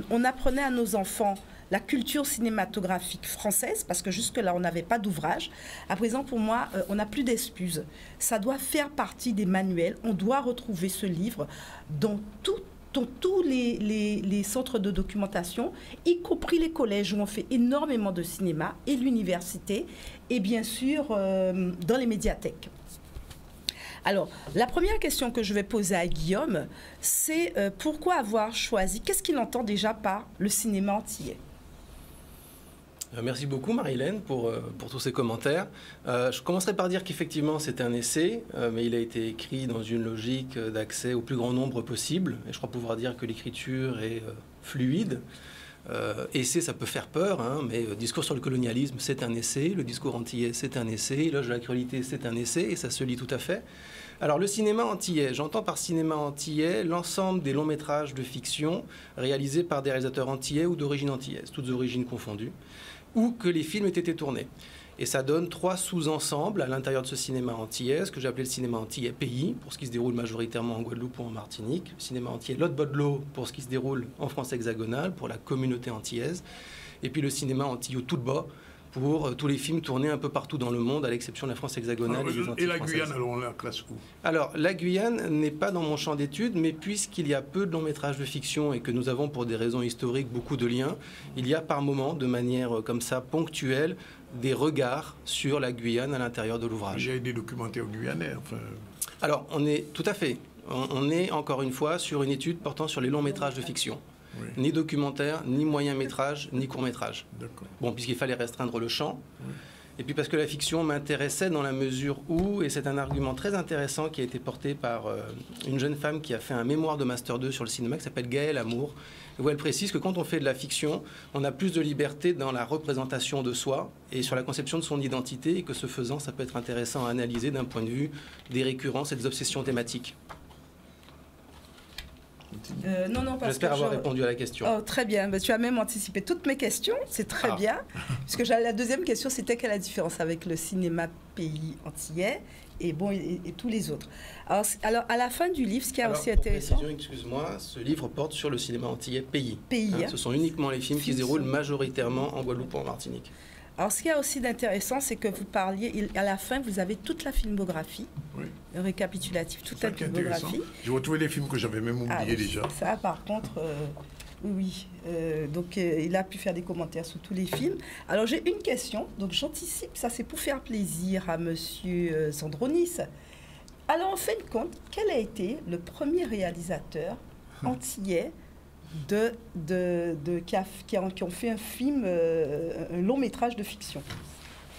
on apprenait à nos enfants la culture cinématographique française, parce que jusque-là, on n'avait pas d'ouvrage. À présent, pour moi, on n'a plus d'excuses. Ça doit faire partie des manuels. On doit retrouver ce livre dans tous les centres de documentation, y compris les collèges où on fait énormément de cinéma, et l'université, et bien sûr dans les médiathèques. Alors, la première question que je vais poser à Guillaume, c'est pourquoi avoir choisi, qu'est-ce qu'il entend déjà par le cinéma antillais? Merci beaucoup Marie-Hélène pour tous ces commentaires. Je commencerai par dire qu'effectivement c'est un essai, mais il a été écrit dans une logique d'accès au plus grand nombre possible. Et je crois pouvoir dire que l'écriture est fluide. Essai, ça peut faire peur, hein, mais discours sur le colonialisme, c'est un essai. Le discours antillais, c'est un essai. Éloge de la cruauté, c'est un essai, et ça se lit tout à fait. Alors, le cinéma antillais, j'entends par cinéma antillais l'ensemble des longs métrages de fiction réalisés par des réalisateurs antillais ou d'origine antillaise, toutes origines confondues, où que les films aient été tournés. Et ça donne 3 sous-ensembles à l'intérieur de ce cinéma antillais, ce que j'ai appelé le cinéma antillais pays, pour ce qui se déroule majoritairement en Guadeloupe ou en Martinique, le cinéma antillais Lot-Bodlo, pour ce qui se déroule en France hexagonale, pour la communauté antillaise, et puis le cinéma antillais tout bas, pour tous les films tournés un peu partout dans le monde, à l'exception de la France hexagonale et des Antilles et la françaises. Guyane, alors on la classe où? Alors, la Guyane n'est pas dans mon champ d'études, mais puisqu'il y a peu de longs métrages de fiction et que nous avons, pour des raisons historiques, beaucoup de liens, il y a par moments, de manière comme ça, ponctuelle, des regards sur la Guyane à l'intérieur de l'ouvrage. Il y a des documentaires guyanais, enfin... Alors, on est tout à fait. On est, encore une fois, sur une étude portant sur les longs métrages de fiction. Oui. Ni documentaire, ni moyen métrage, ni court métrage. Bon, puisqu'il fallait restreindre le champ. Oui. Et puis parce que la fiction m'intéressait dans la mesure où, et c'est un argument très intéressant qui a été porté par une jeune femme qui a fait un mémoire de Master 2 sur le cinéma qui s'appelle Gaëlle Amour, où elle précise que quand on fait de la fiction, on a plus de liberté dans la représentation de soi et sur la conception de son identité, et que ce faisant, ça peut être intéressant à analyser d'un point de vue des récurrences et des obsessions thématiques. Non, j'espère avoir répondu à la question. Oh, très bien, tu as même anticipé toutes mes questions, c'est très bien. Puisque la deuxième question, c'était quelle est la différence avec le cinéma pays antillais et tous les autres. Alors, à la fin du livre, ce qui est aussi intéressant... Excuse-moi, ce livre porte sur le cinéma antillais pays. Hein. Ce sont uniquement les films qui se déroulent majoritairement en Guadeloupe ou en Martinique. Alors, ce qu'il y a aussi d'intéressant, c'est que vous parliez, à la fin, vous avez toute la filmographie, le récapitulatif, toute la filmographie. J'ai retrouvé les films que j'avais même oubliés déjà. Ça, par contre, oui. Donc, il a pu faire des commentaires sur tous les films. Alors, j'ai une question, donc j'anticipe, ça c'est pour faire plaisir à monsieur Sandronis. Alors, en fin de compte, quel a été le premier réalisateur antillais qui ont fait un film, un long métrage de fiction?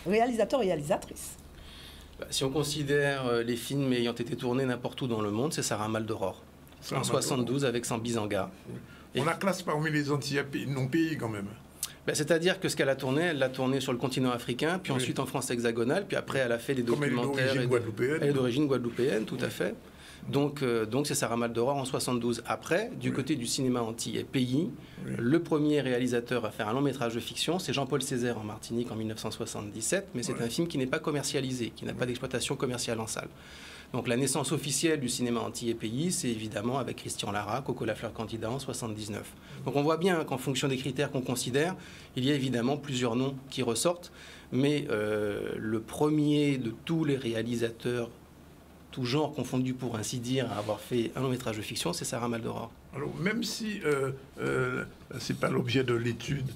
Réalisateur, réalisatrice. Si on considère les films ayant été tournés n'importe où dans le monde, c'est Sarah Maldoror, en 72 avec Sambizanga. On la classe parmi les Antillais non pays quand même. C'est-à-dire que ce qu'elle a tourné, elle l'a tourné sur le continent africain, puis ensuite en France hexagonale, puis après elle a fait des documentaires. Elle est d'origine guadeloupéenne, tout à fait. Donc c'est Sarah Maldoror en 72. Après, du côté du cinéma antillais pays, le premier réalisateur à faire un long métrage de fiction, c'est Jean-Paul Césaire en Martinique en 1977, mais c'est un film qui n'est pas commercialisé, qui n'a pas d'exploitation commerciale en salle. Donc la naissance officielle du cinéma antillais pays, c'est évidemment avec Christian Lara, Coco Lafleur Candidat en 79. Donc on voit bien qu'en fonction des critères qu'on considère, il y a évidemment plusieurs noms qui ressortent, mais le premier de tous les réalisateurs, tout genre confondu pour ainsi dire, à avoir fait un long métrage de fiction, c'est Sarah Maldoror. Alors même si c'est pas l'objet de l'étude,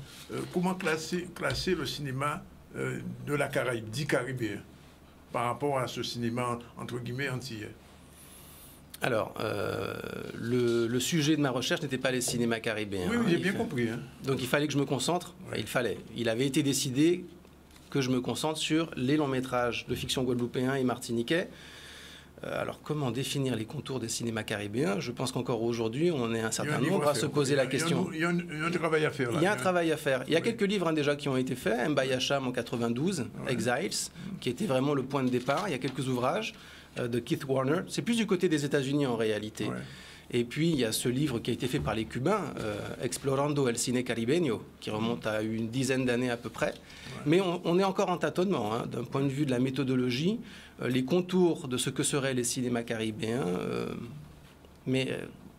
comment classer le cinéma de la Caraïbe, dit caribéen, par rapport à ce cinéma, entre guillemets, antillais? Alors, le sujet de ma recherche n'était pas les cinémas caribéens. Oui, j'ai bien compris. Hein. Donc il fallait que je me concentre. Il avait été décidé que je me concentre sur les longs métrages de fiction guadeloupéens et martiniquais. Alors, comment définir les contours des cinémas caribéens? Je pense qu'encore aujourd'hui, on est un certain nombre à se poser la question. Il y a un travail à faire. Là. Il y a un travail à faire. Il y a quelques livres déjà qui ont été faits. Mbaye Hacham en 92, Exiles, qui était vraiment le point de départ. Il y a quelques ouvrages de Keith Warner. C'est plus du côté des États-Unis en réalité. Et puis, il y a ce livre qui a été fait par les Cubains, Explorando el Cine Caribeño, qui remonte à une dizaine d'années à peu près. Mais on est encore en tâtonnement, hein, d'un point de vue de la méthodologie. Les contours de ce que seraient les cinémas caribéens,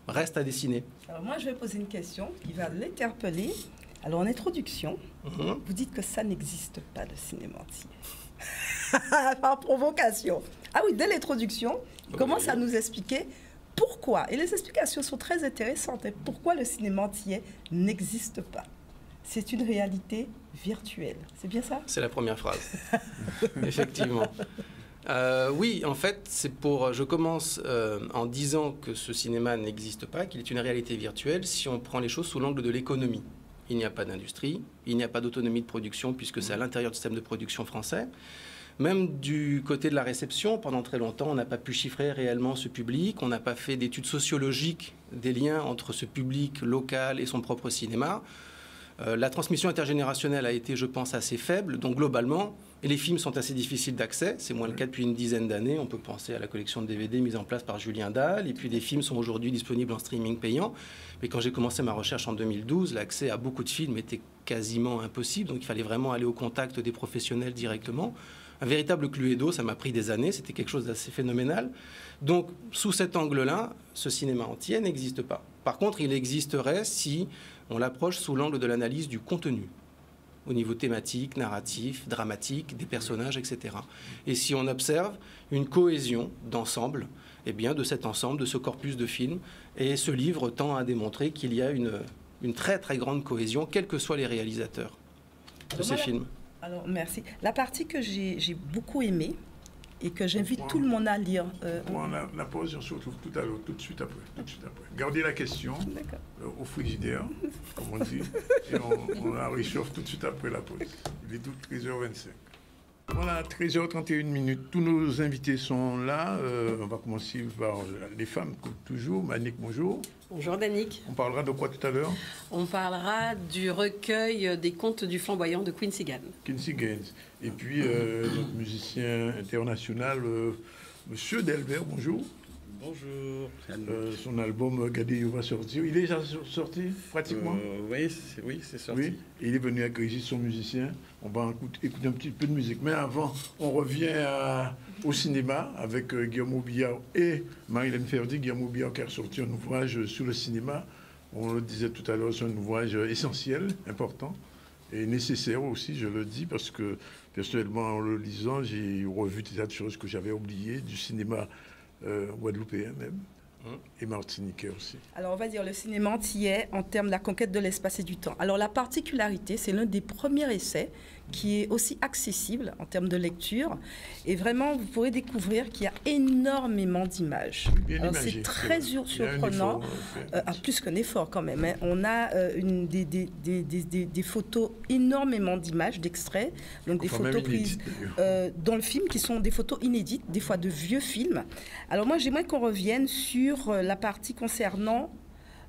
restent à dessiner. Alors moi, je vais poser une question qui va l'interpeller. Alors, en introduction, vous dites que ça n'existe pas, le cinéma antillais. Par provocation. Ah oui, dès l'introduction, il commence à nous expliquer pourquoi. Et les explications sont très intéressantes. Pourquoi le cinéma antillais n'existe pas. C'est une réalité virtuelle. C'est bien ça? C'est la première phrase. Effectivement. Oui, en fait, je commence en disant que ce cinéma n'existe pas, qu'il est une réalité virtuelle si on prend les choses sous l'angle de l'économie. Il n'y a pas d'industrie, il n'y a pas d'autonomie de production puisque c'est à l'intérieur du système de production français. Même du côté de la réception, pendant très longtemps, on n'a pas pu chiffrer réellement ce public, on n'a pas fait d'études sociologiques des liens entre ce public local et son propre cinéma. La transmission intergénérationnelle a été, je pense, assez faible. Donc, globalement, les films sont assez difficiles d'accès. C'est moins le cas depuis une dizaine d'années. On peut penser à la collection de DVD mise en place par Julien Dahl. Et puis, les films sont aujourd'hui disponibles en streaming payant. Mais quand j'ai commencé ma recherche en 2012, l'accès à beaucoup de films était quasiment impossible. Donc, il fallait vraiment aller au contact des professionnels directement. Un véritable cluedo, ça m'a pris des années. C'était quelque chose d'assez phénoménal. Donc, sous cet angle-là, ce cinéma antillais n'existe pas. Par contre, il existerait si on l'approche sous l'angle de l'analyse du contenu, au niveau thématique, narratif, dramatique, des personnages, etc. Et si on observe une cohésion d'ensemble, eh bien, de cet ensemble, de ce corpus de films, et ce livre tend à démontrer qu'il y a une très très grande cohésion, quels que soient les réalisateurs de ces films. Alors, merci. La partie que j'ai beaucoup aimée, et que j'invite tout le monde à lire. On a la pause, on se retrouve tout de suite après. Gardez la question au frigidaire, comme on dit, et on la réchauffe tout de suite après la pause. Il est tout 13h25. Voilà, 13h31. Tous nos invités sont là. On va commencer par les femmes, comme toujours. Manick, bonjour. Bonjour Danick. On parlera de quoi tout à l'heure? On parlera du recueil des contes du flamboyant de Quincy Gaines. Quincy Gaines. Et puis notre musicien international, Monsieur Delbert, bonjour. Bonjour. Son album Gadeo va sortir. Il est déjà sorti pratiquement? Oui, c'est sorti. Oui. Et il est venu accueillir son musicien. On va écouter un petit peu de musique. Mais avant, on revient au cinéma avec Guillaume Aubillard et Marie-Hélène Ferdy. Guillaume Aubillard qui a sorti un ouvrage sur le cinéma. On le disait tout à l'heure, c'est un ouvrage essentiel, important et nécessaire aussi, je le dis, parce que personnellement, en le lisant, j'ai revu des tas de choses que j'avais oubliées du cinéma guadeloupéen même, et martiniquais aussi. Alors, on va dire le cinéma antillais en termes de la conquête de l'espace et du temps. Alors, la particularité, c'est l'un des premiers essais qui est aussi accessible en termes de lecture. Et vraiment, vous pourrez découvrir qu'il y a énormément d'images. C'est très surprenant, plus qu'un effort quand même. Hein. On a des photos, énormément d'images, d'extraits, donc des photos prises dans le film qui sont des photos inédites, des fois de vieux films. Alors moi, j'aimerais qu'on revienne sur la partie concernant,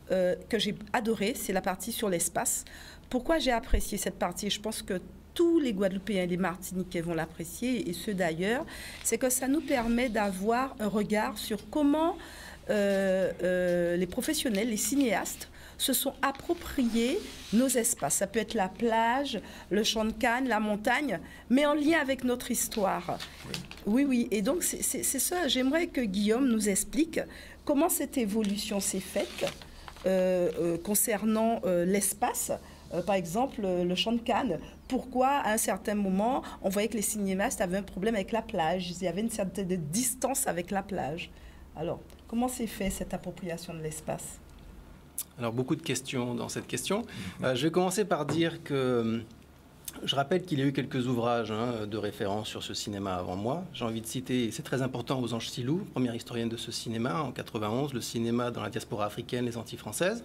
que j'ai adorée, c'est la partie sur l'espace. Pourquoi j'ai apprécié cette partie? Je pense que tous les Guadeloupéens et les Martiniquais vont l'apprécier, et ceux d'ailleurs, c'est que ça nous permet d'avoir un regard sur comment les professionnels, les cinéastes, se sont appropriés nos espaces. Ça peut être la plage, le champ de Cannes, la montagne, mais en lien avec notre histoire. Oui. Et donc, c'est ça. J'aimerais que Guillaume nous explique comment cette évolution s'est faite concernant l'espace. Par exemple, le champ de Cannes. Pourquoi, à un certain moment, on voyait que les cinéastes avaient un problème avec la plage? Il y avait une certaine distance avec la plage. Alors, comment s'est fait cette appropriation de l'espace? Alors, beaucoup de questions dans cette question. Je vais commencer par dire que je rappelle qu'il y a eu quelques ouvrages de référence sur ce cinéma avant moi. J'ai envie de citer, c'est très important, Osange Silou, première historienne de ce cinéma, en 91, le cinéma dans la diaspora africaine, les Antilles françaises.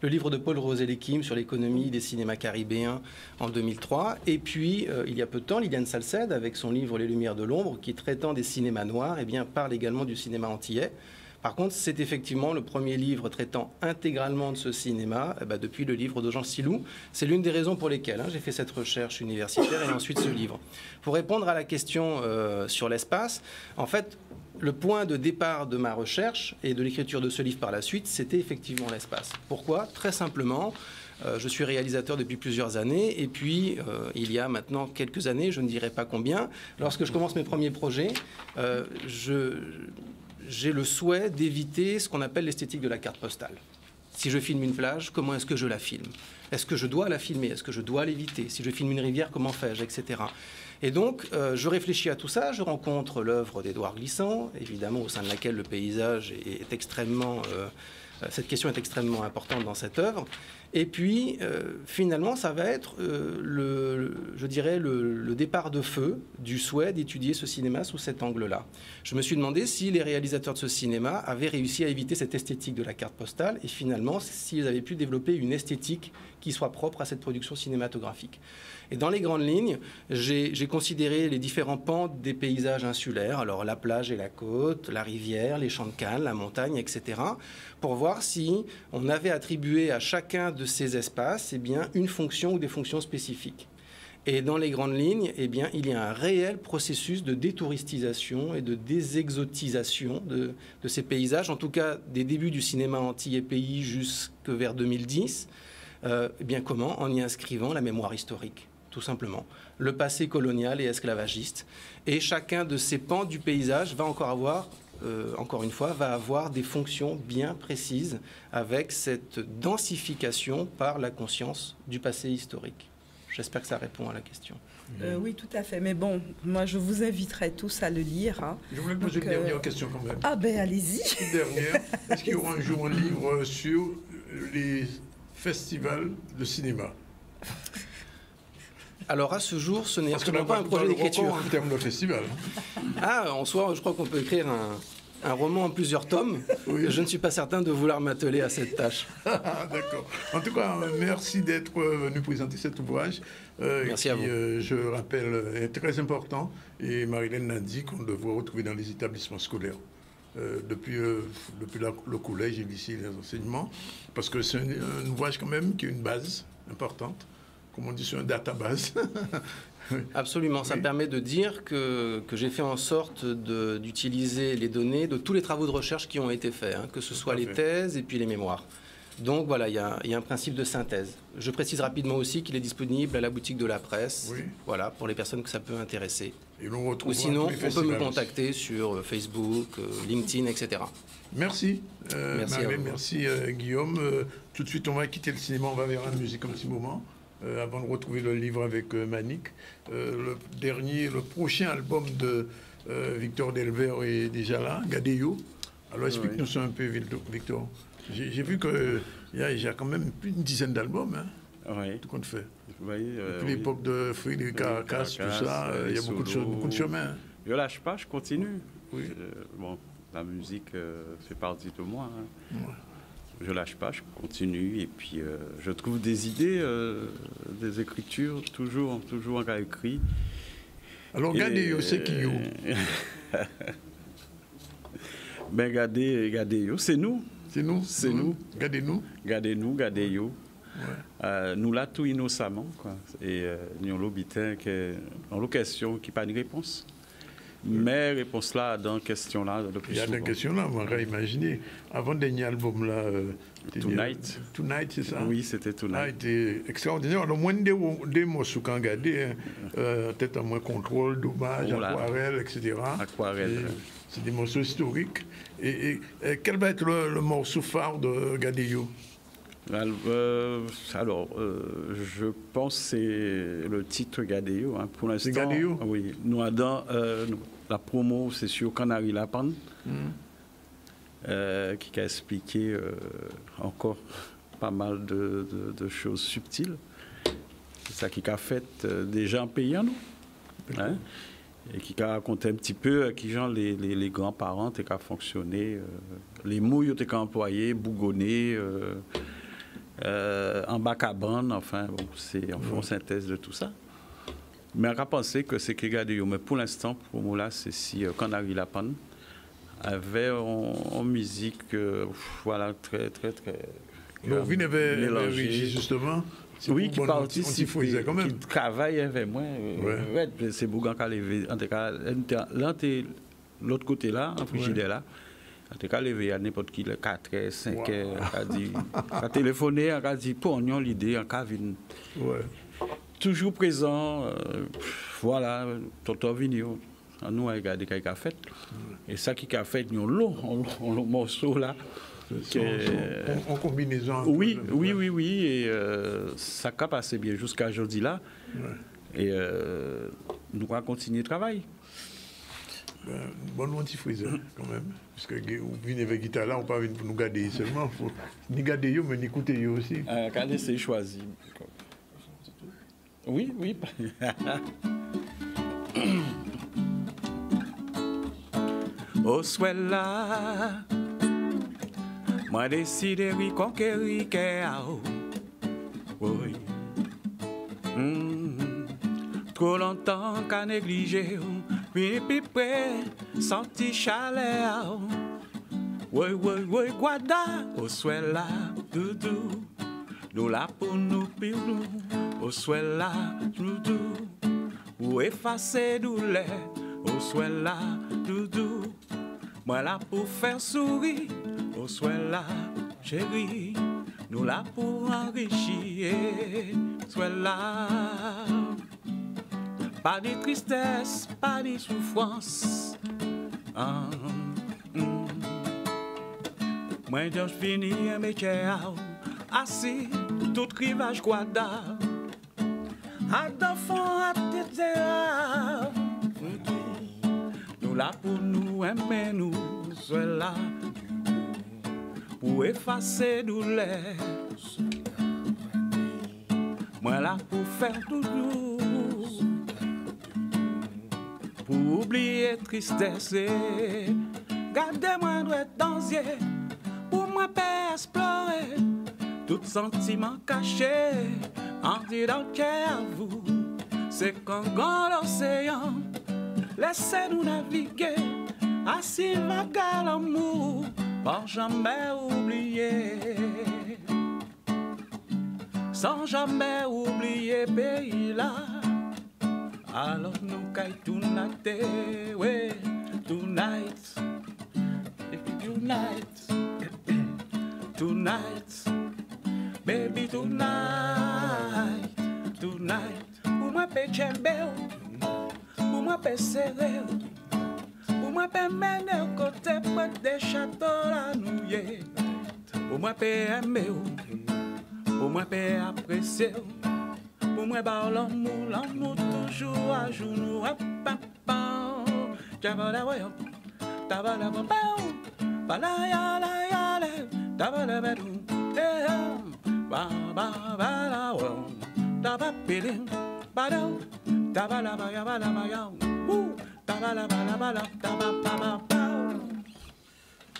Le livre de Paul Rosé-Lekim sur l'économie des cinémas caribéens en 2003. Et puis, il y a peu de temps, Liliane Salcède, avec son livre Les Lumières de l'ombre, qui, traitant des cinémas noirs, parle également du cinéma antillais. Par contre, c'est effectivement le premier livre traitant intégralement de ce cinéma depuis le livre d'Osange Silou. C'est l'une des raisons pour lesquelles j'ai fait cette recherche universitaire et ensuite ce livre. Pour répondre à la question sur l'espace, en fait, le point de départ de ma recherche et de l'écriture de ce livre par la suite, c'était effectivement l'espace. Pourquoi? Très simplement, je suis réalisateur depuis plusieurs années et puis il y a maintenant quelques années, je ne dirais pas combien, lorsque je commence mes premiers projets, j'ai le souhait d'éviter ce qu'on appelle l'esthétique de la carte postale. Si je filme une plage, comment est-ce que je la filme? Est-ce que je dois la filmer? Est-ce que je dois l'éviter? Si je filme une rivière, comment fais-je? Etc. Et donc, je réfléchis à tout ça. Je rencontre l'œuvre d'Édouard Glissant, évidemment, au sein de laquelle le paysage est extrêmement... cette question est extrêmement importante dans cette œuvre. Et puis, finalement, ça va être, je dirais, le départ de feu du souhait d'étudier ce cinéma sous cet angle-là. Je me suis demandé si les réalisateurs de ce cinéma avaient réussi à éviter cette esthétique de la carte postale et finalement, s'ils avaient pu développer une esthétique qui soit propre à cette production cinématographique. Et dans les grandes lignes, j'ai considéré les différents pans des paysages insulaires, alors la plage et la côte, la rivière, les champs de Cannes, la montagne, etc., pour voir si on avait attribué à chacun de ces espaces une fonction ou des fonctions spécifiques. Et dans les grandes lignes, il y a un réel processus de détouristisation et de désexotisation de ces paysages, en tout cas des débuts du cinéma antillais pays jusque vers 2010. Comment? En y inscrivant la mémoire historique, tout simplement. Le passé colonial et esclavagiste. Et chacun de ces pans du paysage va encore avoir, va avoir des fonctions bien précises avec cette densification par la conscience du passé historique. J'espère que ça répond à la question. Oui, tout à fait. Mais bon, moi, je vous inviterai tous à le lire. Hein. Je voulais poser une dernière question quand même. Ah ben, allez-y. Une dernière. Est-ce qu'il y aura un jour un livre sur les festivals de cinéma? Alors à ce jour, ce n'est absolument pas un projet d'écriture. En termes de festival. En soi, je crois qu'on peut écrire un roman en plusieurs tomes. Oui. Je ne suis pas certain de vouloir m'atteler à cette tâche. D'accord. En tout cas, merci d'être venu présenter cet ouvrage. Merci à vous. Je rappelle, est très important. Et Marilène l'a dit qu'on devrait retrouver dans les établissements scolaires. Depuis le collège et lycée, les enseignements. Parce que c'est un ouvrage quand même qui a une base importante. Comme on dit, sur un database. Absolument, ça me permet de dire que j'ai fait en sorte d'utiliser les données de tous les travaux de recherche qui ont été faits, que ce soit les thèses et puis les mémoires. Donc voilà, il y a un principe de synthèse. Je précise rapidement aussi qu'il est disponible à la boutique de la presse, voilà, pour les personnes que ça peut intéresser. Et ou sinon, on peut me contacter sur Facebook, LinkedIn, etc. Merci, merci Guillaume. Tout de suite, on va quitter le cinéma, on va vers la musique un petit moment. Avant de retrouver le livre avec Manik. Le prochain album de Victor Delvert est déjà là, Gadeyo. Alors explique-nous ça un peu, Victor. J'ai vu qu'il y a quand même plus d'une dizaine d'albums, tout compte fait. Depuis l'époque de Frédéric Caracas, tout ça, il y a beaucoup de choses, beaucoup de chemin. Je ne lâche pas, je continue. Bon, la musique fait partie de moi. Je lâche pas, je continue et puis je trouve des idées, des écritures, toujours encore écrit. Alors Gadeyo, c'est qui yo? Ben Gadeyo, c'est nous. C'est nous. C'est nous. Gardez-nous. Gardez-nous, Gadeyo. Nous là tout innocemment quoi. Et nous l'habitant on a question qui pas de réponse. Mais réponse là dans question là depuis souvent. Il y a des questions là, on va imaginer. Avant le dernier album là, Tonight. Tonight, c'est ça? Oui, c'était Tonight. C'était extraordinaire. Alors moins des morceaux qu'on regardait, peut-être à moins contrôle, dommage, aquarelle, etc. Aquarelle. C'est des morceaux historiques. Et quel va être le morceau phare de Gadeyo? Alors, je pense que c'est le titre Gadeyo. Pour l'instant, c'est Gadeyo? Oui. Nous avons la promo, c'est sur Canary Lapan, qui a expliqué encore pas mal de choses subtiles. C'est ça qui a fait des gens payants, et qui a raconté un petit peu qui genre les grands-parents qui a fonctionné, les mouilles qui ont employé, bougonné. En bas cabane, enfin, bon, c'est en fond synthèse de tout ça. Mais on a pensé que c'est Gadeyo. Mais pour l'instant, pour moi, là, c'est si Canary Lapan avait en musique, voilà, très. Donc, vous avez justement. Oui, qui participe, quand même. Qui travaille avec moi. C'est Bougan qui a levé. En tout cas, l'autre côté là, en frigidaire là. En tout cas, levé à n'importe qui, 4h, 5h, a téléphoné, a dit, pour nous, l'idée, en cabine. Toujours présent, voilà, Tonton Vigneault, nous, on a regardé ce qu'il a fait. Et ça qui a fait, nous, le morceau là. En combinaison. Oui, et ça a passé bien jusqu'à aujourd'hui là. Et nous allons continuer le travail. Bon antifreeze quand même, parce que vous venez avec guitare là, on pas venir pour nous garder seulement, faut ni garder yo mais ni écouter yo aussi. Quand c'est choisi. Oui. Au soit là, moi décidé de conquérir Kéao. Oui. Trop longtemps qu'à négliger. Puis près, senti chaleur. Oui, guada, au soit là, doudou. Nous là pour nous, puis nous, au soit là, doudou. Pour effacer douleur, au soit là, doudou. Moi là pour faire sourire, au soit là, chérie. Nous là pour enrichir, soit là. Pas de tristesse, pas de souffrance. Moi, je finis un métier assis, tout rivage guada. À d'enfants, à tête. Nous là pour nous aimer, nous sommes là pour effacer douleur. Moi là pour faire toujours. Pour oublier tristesse, Gardez-moi doit danser, pour moi pas explorer, tout sentiment caché, en disant à vous, c'est qu'un grand océan, laissez-nous naviguer, assis vague à l'amour, sans jamais oublier. Sans jamais oublier pays là. Alors nous caille tonight, ouais, tonight, tonight, tonight, baby tonight, tonight. Pour moi pe tchembe, pour moi pe serré, pour moi pe mener au côté des châteaux la nouille, pour moi pe aimer. Pour moi, paix apprécier. Pour moi, l'amour toujours à genoux.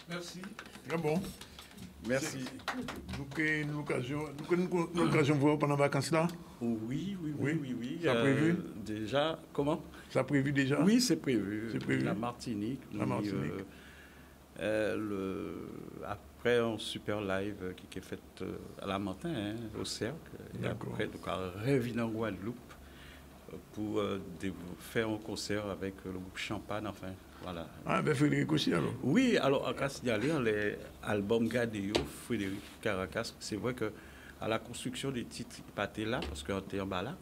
Merci. Ah bon. Merci. Nous avons l'occasion de voir pendant les vacances là? Oui. Ça a prévu? Déjà, comment? Ça a prévu déjà? Oui, c'est prévu. C'est prévu. La Martinique. La Martinique. Après un super live qui est fait à la matin, au cercle. Et après, donc, à revenir en Guadeloupe pour faire un concert avec le groupe Champagne, enfin. Voilà. Ah, ben Frédéric aussi alors? Oui, alors à signaler les albums Gadeo, Frédéric Caracas, c'est vrai que à la construction des titres, il pas là parce qu'on était en bas là,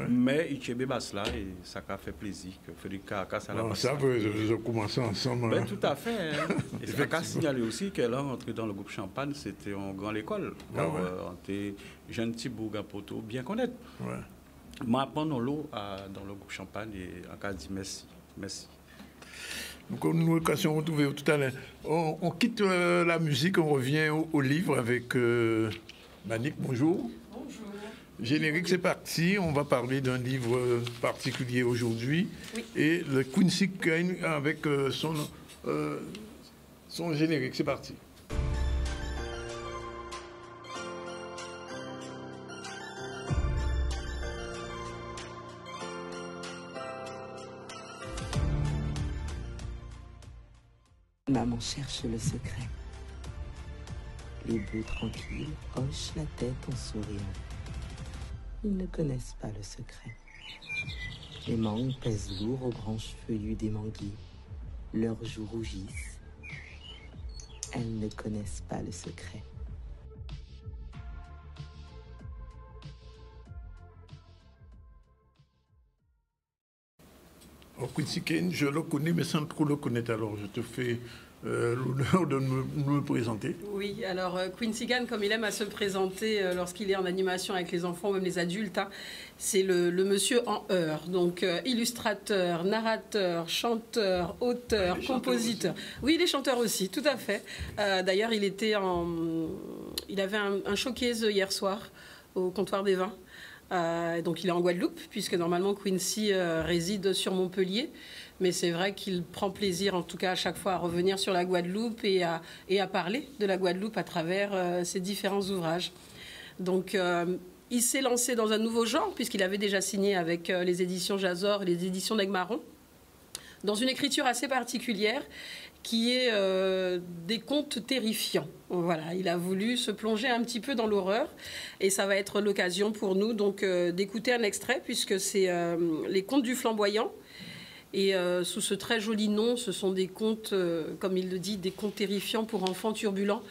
mais il tient basse là et ça a fait plaisir que Frédéric Caracas à la base. Ça veut ils ont commencé ensemble. Ben, tout à fait. Hein. Et c'est qu'à signaler aussi qu'elle est entrée dans le groupe Champagne, c'était en grande école. On était jeune petit bourg-à-poto bien connaître. Ouais. Moi, pendant l'eau dans le groupe Champagne et en cas dit merci. Merci. Donc, nous avons l'occasion de retrouver tout à l'heure. On quitte la musique, on revient au livre avec Manik. Bonjour. Bonjour. Générique, c'est parti. On va parler d'un livre particulier aujourd'hui. Oui. Et le Quincy Keane avec son générique. C'est parti. Maman cherche le secret. Les bœufs tranquilles hochent la tête en souriant. Ils ne connaissent pas le secret. Les mangues pèsent lourd aux branches feuillues des manguiers. Leurs joues rougissent. Elles ne connaissent pas le secret. Quincy Keane, je le connais, mais sans trop le connaître. Alors, je te fais l'honneur de me présenter. Oui, alors Quincy Keane, comme il aime à se présenter lorsqu'il est en animation avec les enfants ou même les adultes, hein, c'est le monsieur en heure. Donc, illustrateur, narrateur, chanteur, auteur, compositeur. Oui, il est chanteur aussi, tout à fait. D'ailleurs, il avait un showcase hier soir au comptoir des vins. Donc il est en Guadeloupe, puisque normalement Quincy réside sur Montpellier. Mais c'est vrai qu'il prend plaisir, en tout cas à chaque fois, à revenir sur la Guadeloupe et à parler de la Guadeloupe à travers ses différents ouvrages. Donc il s'est lancé dans un nouveau genre, puisqu'il avait déjà signé avec les éditions Jazor et les éditions d'Egmaron, dans une écriture assez particulière, qui est des contes terrifiants. Voilà, il a voulu se plonger un petit peu dans l'horreur et ça va être l'occasion pour nous donc d'écouter un extrait puisque c'est les contes du flamboyant et sous ce très joli nom, ce sont des contes, comme il le dit, des contes terrifiants pour enfants turbulents.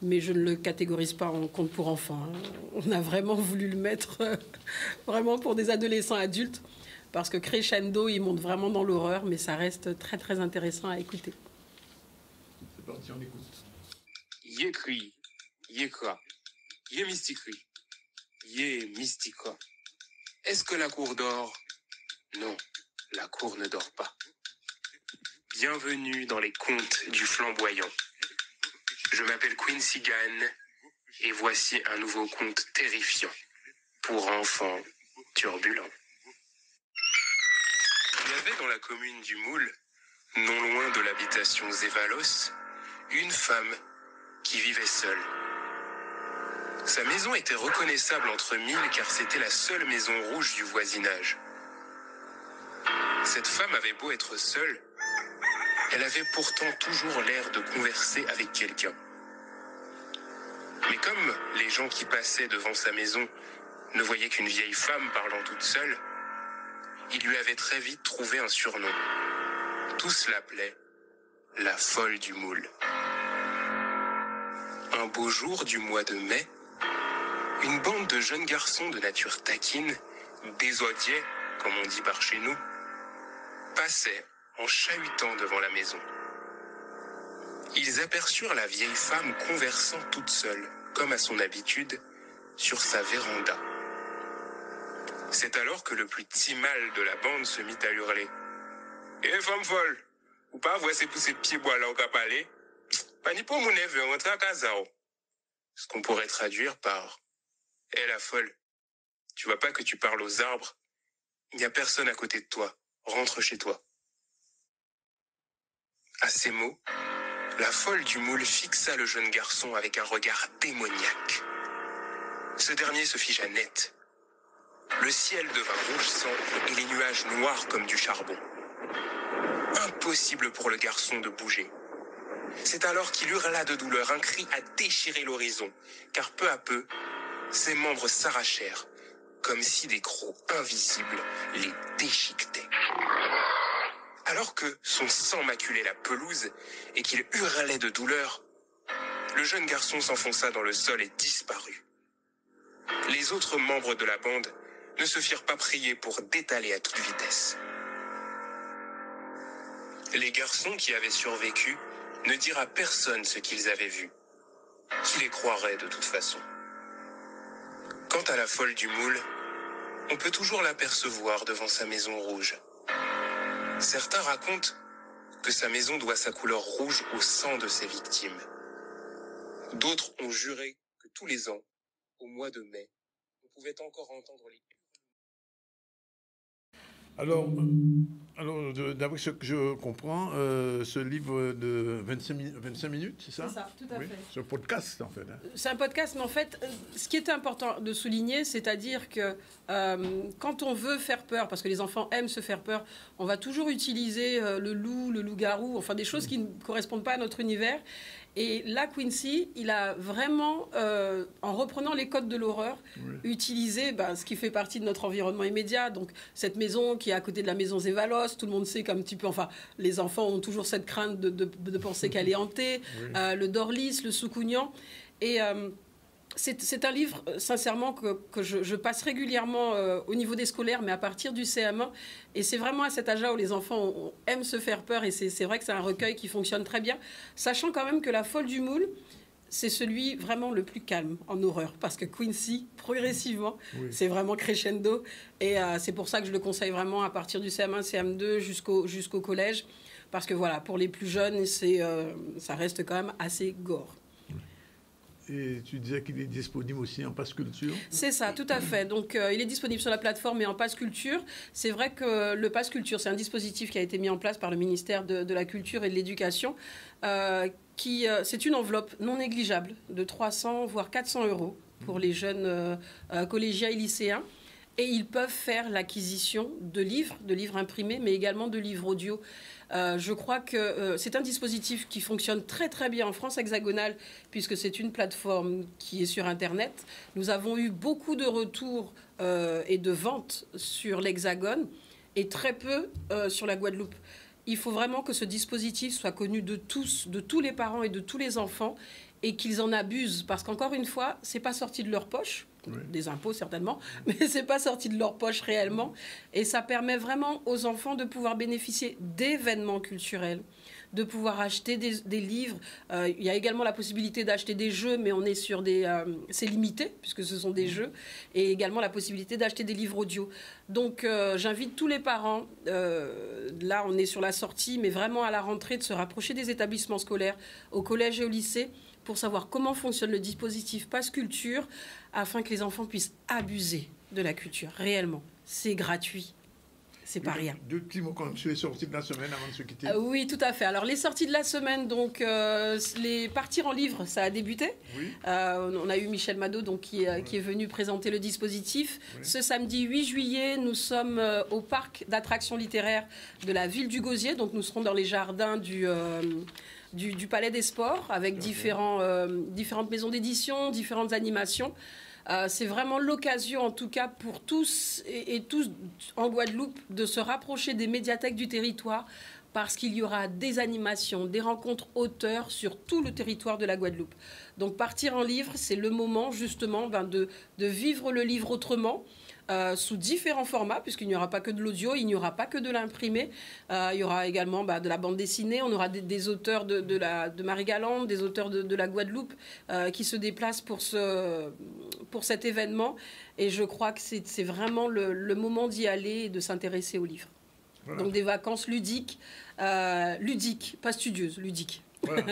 Mais je ne le catégorise pas en conte pour enfants. Hein. On a vraiment voulu le mettre vraiment pour des adolescents adultes parce que crescendo, il monte vraiment dans l'horreur, mais ça reste très très intéressant à écouter. C'est parti, on écoute. Yekri, Yekra, Yé mysticri, Yé mystica. Est-ce que la cour dort? Non, la cour ne dort pas. Bienvenue dans les contes du flamboyant. Je m'appelle Quincy Keane et voici un nouveau conte terrifiant pour enfants turbulents. Il y avait dans la commune du Moule non loin de l'habitation Zévalos, une femme qui vivait seule. Sa maison était reconnaissable entre mille car c'était la seule maison rouge du voisinage. Cette femme avait beau être seule, elle avait pourtant toujours l'air de converser avec quelqu'un. Mais comme les gens qui passaient devant sa maison ne voyaient qu'une vieille femme parlant toute seule, il lui avait très vite trouvé un surnom. Tous l'appelaient la folle du moule. Un beau jour du mois de mai, une bande de jeunes garçons de nature taquine, désodiés, comme on dit par chez nous, passaient en chahutant devant la maison. Ils aperçurent la vieille femme conversant toute seule, comme à son habitude, sur sa véranda. C'est alors que le plus petit mâle de la bande se mit à hurler. « Eh, femme folle, ou pas voici pour ces pieds bois là au capalé, pas ni pour mon neveu rentrer à Casao. » Ce qu'on pourrait traduire par « Eh, la folle, tu vois pas que tu parles aux arbres? Il n'y a personne à côté de toi, rentre chez toi. » À ces mots, la folle du moule fixa le jeune garçon avec un regard démoniaque. Ce dernier se figea net. Le ciel devint rouge sang et les nuages noirs comme du charbon. Impossible pour le garçon de bouger. C'est alors qu'il hurla de douleur, un cri à déchirer l'horizon, car peu à peu, ses membres s'arrachèrent, comme si des crocs invisibles les déchiquetaient. Alors que son sang maculait la pelouse et qu'il hurlait de douleur, le jeune garçon s'enfonça dans le sol et disparut. Les autres membres de la bande ne se firent pas prier pour détaler à toute vitesse. Les garçons qui avaient survécu ne dirent à personne ce qu'ils avaient vu. Qui les croirait de toute façon? Quant à la folle du moule, on peut toujours l'apercevoir devant sa maison rouge. Certains racontent que sa maison doit sa couleur rouge au sang de ses victimes. D'autres ont juré que tous les ans, au mois de mai, on pouvait encore entendre les... Alors, d'après ce que je comprends, ce livre de 25 minutes, c'est ça? C'est ça, tout à fait. C'est un podcast, en fait. Hein. C'est un podcast, mais en fait, ce qui est important de souligner, c'est-à-dire que quand on veut faire peur, parce que les enfants aiment se faire peur, on va toujours utiliser le loup, le loup-garou, enfin des choses qui ne correspondent pas à notre univers. Et là, Quincy, il a vraiment, en reprenant les codes de l'horreur, utilisé ce qui fait partie de notre environnement immédiat. Donc, cette maison qui est à côté de la maison Zévalos, tout le monde sait qu'un petit peu... Enfin, les enfants ont toujours cette crainte de penser qu'elle est hantée. Le Dorlis, le Soukounian. Et c'est un livre, sincèrement, que je passe régulièrement au niveau des scolaires, mais à partir du CM1. Et c'est vraiment à cet âge-là où les enfants aiment se faire peur. Et c'est vrai que c'est un recueil qui fonctionne très bien. Sachant quand même que La folle du moule, c'est celui vraiment le plus calme en horreur. Parce que Quincy, progressivement, c'est vraiment crescendo. Et c'est pour ça que je le conseille vraiment à partir du CM1, CM2 jusqu'au collège. Parce que voilà, pour les plus jeunes, ça reste quand même assez gore. Et tu disais qu'il est disponible aussi en passe culture? C'est ça, tout à fait. Donc, il est disponible sur la plateforme et en passe culture. C'est vrai que le passe culture, c'est un dispositif qui a été mis en place par le ministère de la Culture et de l'Éducation. C'est une enveloppe non négligeable de 300 voire 400 euros pour les jeunes collégiens et lycéens. Et ils peuvent faire l'acquisition de livres imprimés, mais également de livres audio. Je crois que c'est un dispositif qui fonctionne très très bien en France hexagonale, puisque c'est une plateforme qui est sur Internet. Nous avons eu beaucoup de retours et de ventes sur l'Hexagone et très peu sur la Guadeloupe. Il faut vraiment que ce dispositif soit connu de tous les parents et de tous les enfants, et qu'ils en abusent, parce qu'encore une fois, c'est pas sorti de leur poche. Des impôts certainement, mais c'est pas sorti de leur poche réellement. Et ça permet vraiment aux enfants de pouvoir bénéficier d'événements culturels, de pouvoir acheter des livres. Il y a également la possibilité d'acheter des jeux, mais on est sur c'est limité, puisque ce sont des jeux, et également la possibilité d'acheter des livres audio. Donc j'invite tous les parents, là on est sur la sortie, mais vraiment à la rentrée, de se rapprocher des établissements scolaires, au collège et au lycée, pour savoir comment fonctionne le dispositif Passe Culture, afin que les enfants puissent abuser de la culture, réellement. C'est gratuit. C'est pas rien. Deux petits mots quand même sur les sorties de la semaine avant de se quitter. Oui, tout à fait. Alors, les sorties de la semaine, donc, les partir en livre, ça a débuté. Oui. On a eu Michel Mado donc, qui est venu présenter le dispositif. Oui. Ce samedi 8 juillet, nous sommes au parc d'attractions littéraires de la ville du Gosier. Donc, nous serons dans les jardins du Palais des Sports avec différentes maisons d'édition, différentes animations. C'est vraiment l'occasion, en tout cas pour tous et tous en Guadeloupe, de se rapprocher des médiathèques du territoire parce qu'il y aura des animations, des rencontres auteurs sur tout le territoire de la Guadeloupe. Donc partir en livre, c'est le moment justement de vivre le livre autrement. Sous différents formats, puisqu'il n'y aura pas que de l'audio, il n'y aura pas que de l'imprimé, il y aura également de la bande dessinée, on aura des auteurs de Marie-Galante, des auteurs de la Guadeloupe qui se déplacent pour cet événement, et je crois que c'est vraiment le moment d'y aller et de s'intéresser aux livres. Voilà. Donc des vacances ludiques, pas studieuses, ludiques. Voilà.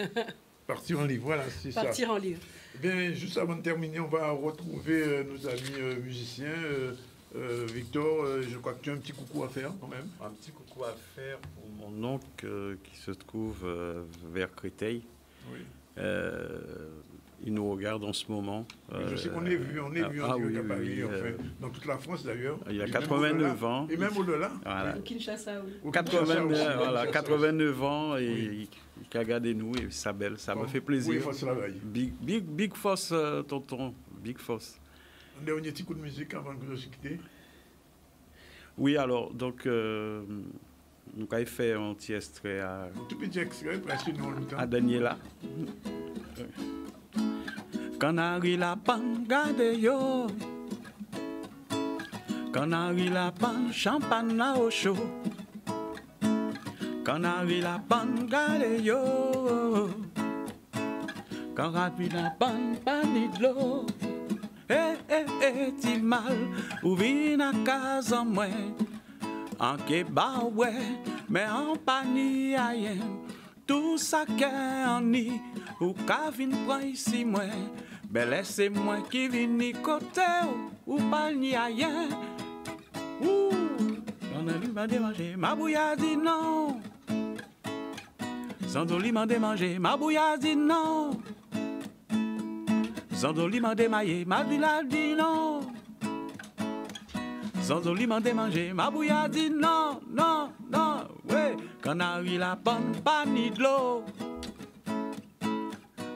Partir en livre, voilà, c'est ça. Partir en livre. Bien, juste avant de terminer, on va retrouver nos amis musiciens. Victor, je crois que tu as un petit coucou à faire quand même. Un petit coucou à faire pour mon oncle qui se trouve vers Créteil. Oui. Il nous regarde en ce moment. Je sais qu'on est vu, on est vu en direct à Paris, enfin, dans toute la France d'ailleurs. Il a 89 ans. Et même au-delà. Voilà. Au Kinshasa, oui. 89 ans et il a regardé nous et ça belle, ça me fait plaisir. Oui, force travail. Big force, tonton, big force. Un dernier petit coup de musique avant que je se quitte. Oui, alors, donc, nous avons fait un petit extrait à... Un tout petit extrait, presque nous en luttant. À Daniela. Canari la pan, gade yo. Canari la pan, champagne la au chaud. Canari la pan, gade yo. Canari la pan, pani de l'eau. Ti mal, ou vin à casa en moins. En keba ouais, mais en pani ayen. Tout ça qu'est en ni, ou ka vin prend ici moi. Ben laissez-moi qui vin ni côté ou pas ni ayen. Ouh, on a lui demandé manger, ma bouilla dit non. Sans lui demander manger, ma bouilla dit non. Zandoli m'a démaillé, ma villa dit non. Zandoli m'a démangé, ma bouilla dit non, non, non, ouais. Canari la panne, pas ni de l'eau.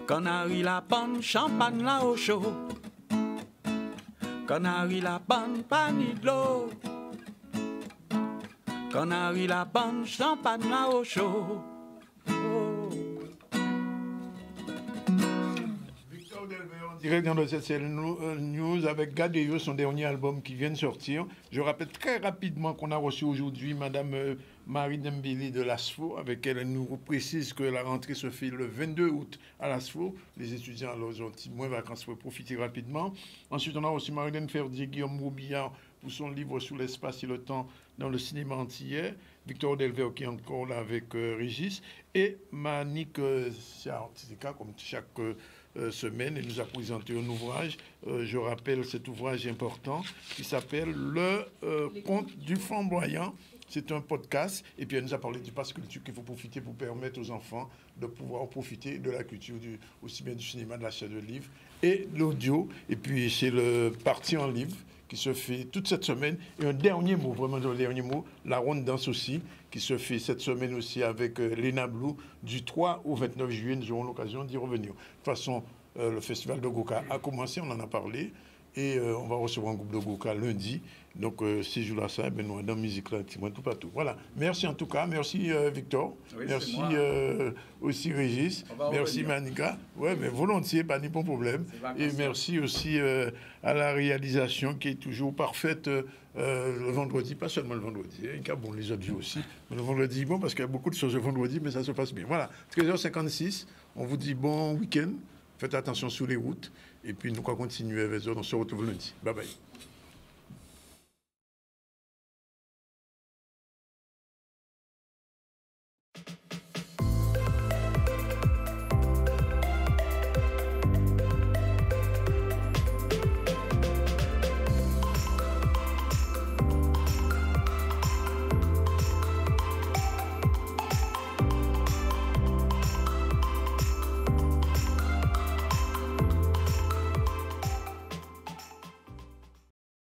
Canari la panne, champagne là au chaud. Canari la panne, pas ni de l'eau. Canari la panne, champagne là au chaud. Direct dans le CCL News avec Gadeyo, son dernier album qui vient de sortir. Je rappelle très rapidement qu'on a reçu aujourd'hui Madame Marie Dembélé de l'ASFO, avec elle nous précise que la rentrée se fait le 22 août à l'ASFO. Les étudiants alors, ont moins de vacances pour profiter rapidement. Ensuite, on a reçu Marilène Ferdier, Guillaume Roubillard pour son livre Sous l'espace et le temps dans le cinéma antillais. Victor Delvaux qui est encore là avec Régis. Et Manique Siartika, comme chaque semaine, et nous a présenté un ouvrage, je rappelle cet ouvrage important, qui s'appelle Le Conte du Flamboyant. C'est un podcast, et puis elle nous a parlé du pass culture qu'il faut profiter pour permettre aux enfants de pouvoir profiter de la culture, aussi bien du cinéma, de l'achat de livres, et de l'audio. Et puis c'est le parti en livre qui se fait toute cette semaine. Et un dernier mot, vraiment le dernier mot, la ronde danse aussi, qui se fait cette semaine aussi avec Lena Blue, du 3 au 29 juillet. Nous aurons l'occasion d'y revenir. De toute façon, le festival de Goka a commencé, on en a parlé. Et on va recevoir un groupe de Goka lundi. Donc, ces jours-là, ça, ben, nous, dans la musique, là, tout partout. Voilà. Merci en tout cas. Merci, Victor. Oui, merci aussi, Régis. Merci, Manika. Oui, mais volontiers, pas de bon problème. Et merci aussi à la réalisation qui est toujours parfaite le vendredi, pas seulement le vendredi. Il y a bon, les autres jours aussi. Mais le vendredi, bon, parce qu'il y a beaucoup de choses le vendredi, mais ça se passe bien. Voilà. 13h56. On vous dit bon week-end. Faites attention sur les routes. Et puis, nous allons continuer avec eux. On se retrouve lundi. Bye bye.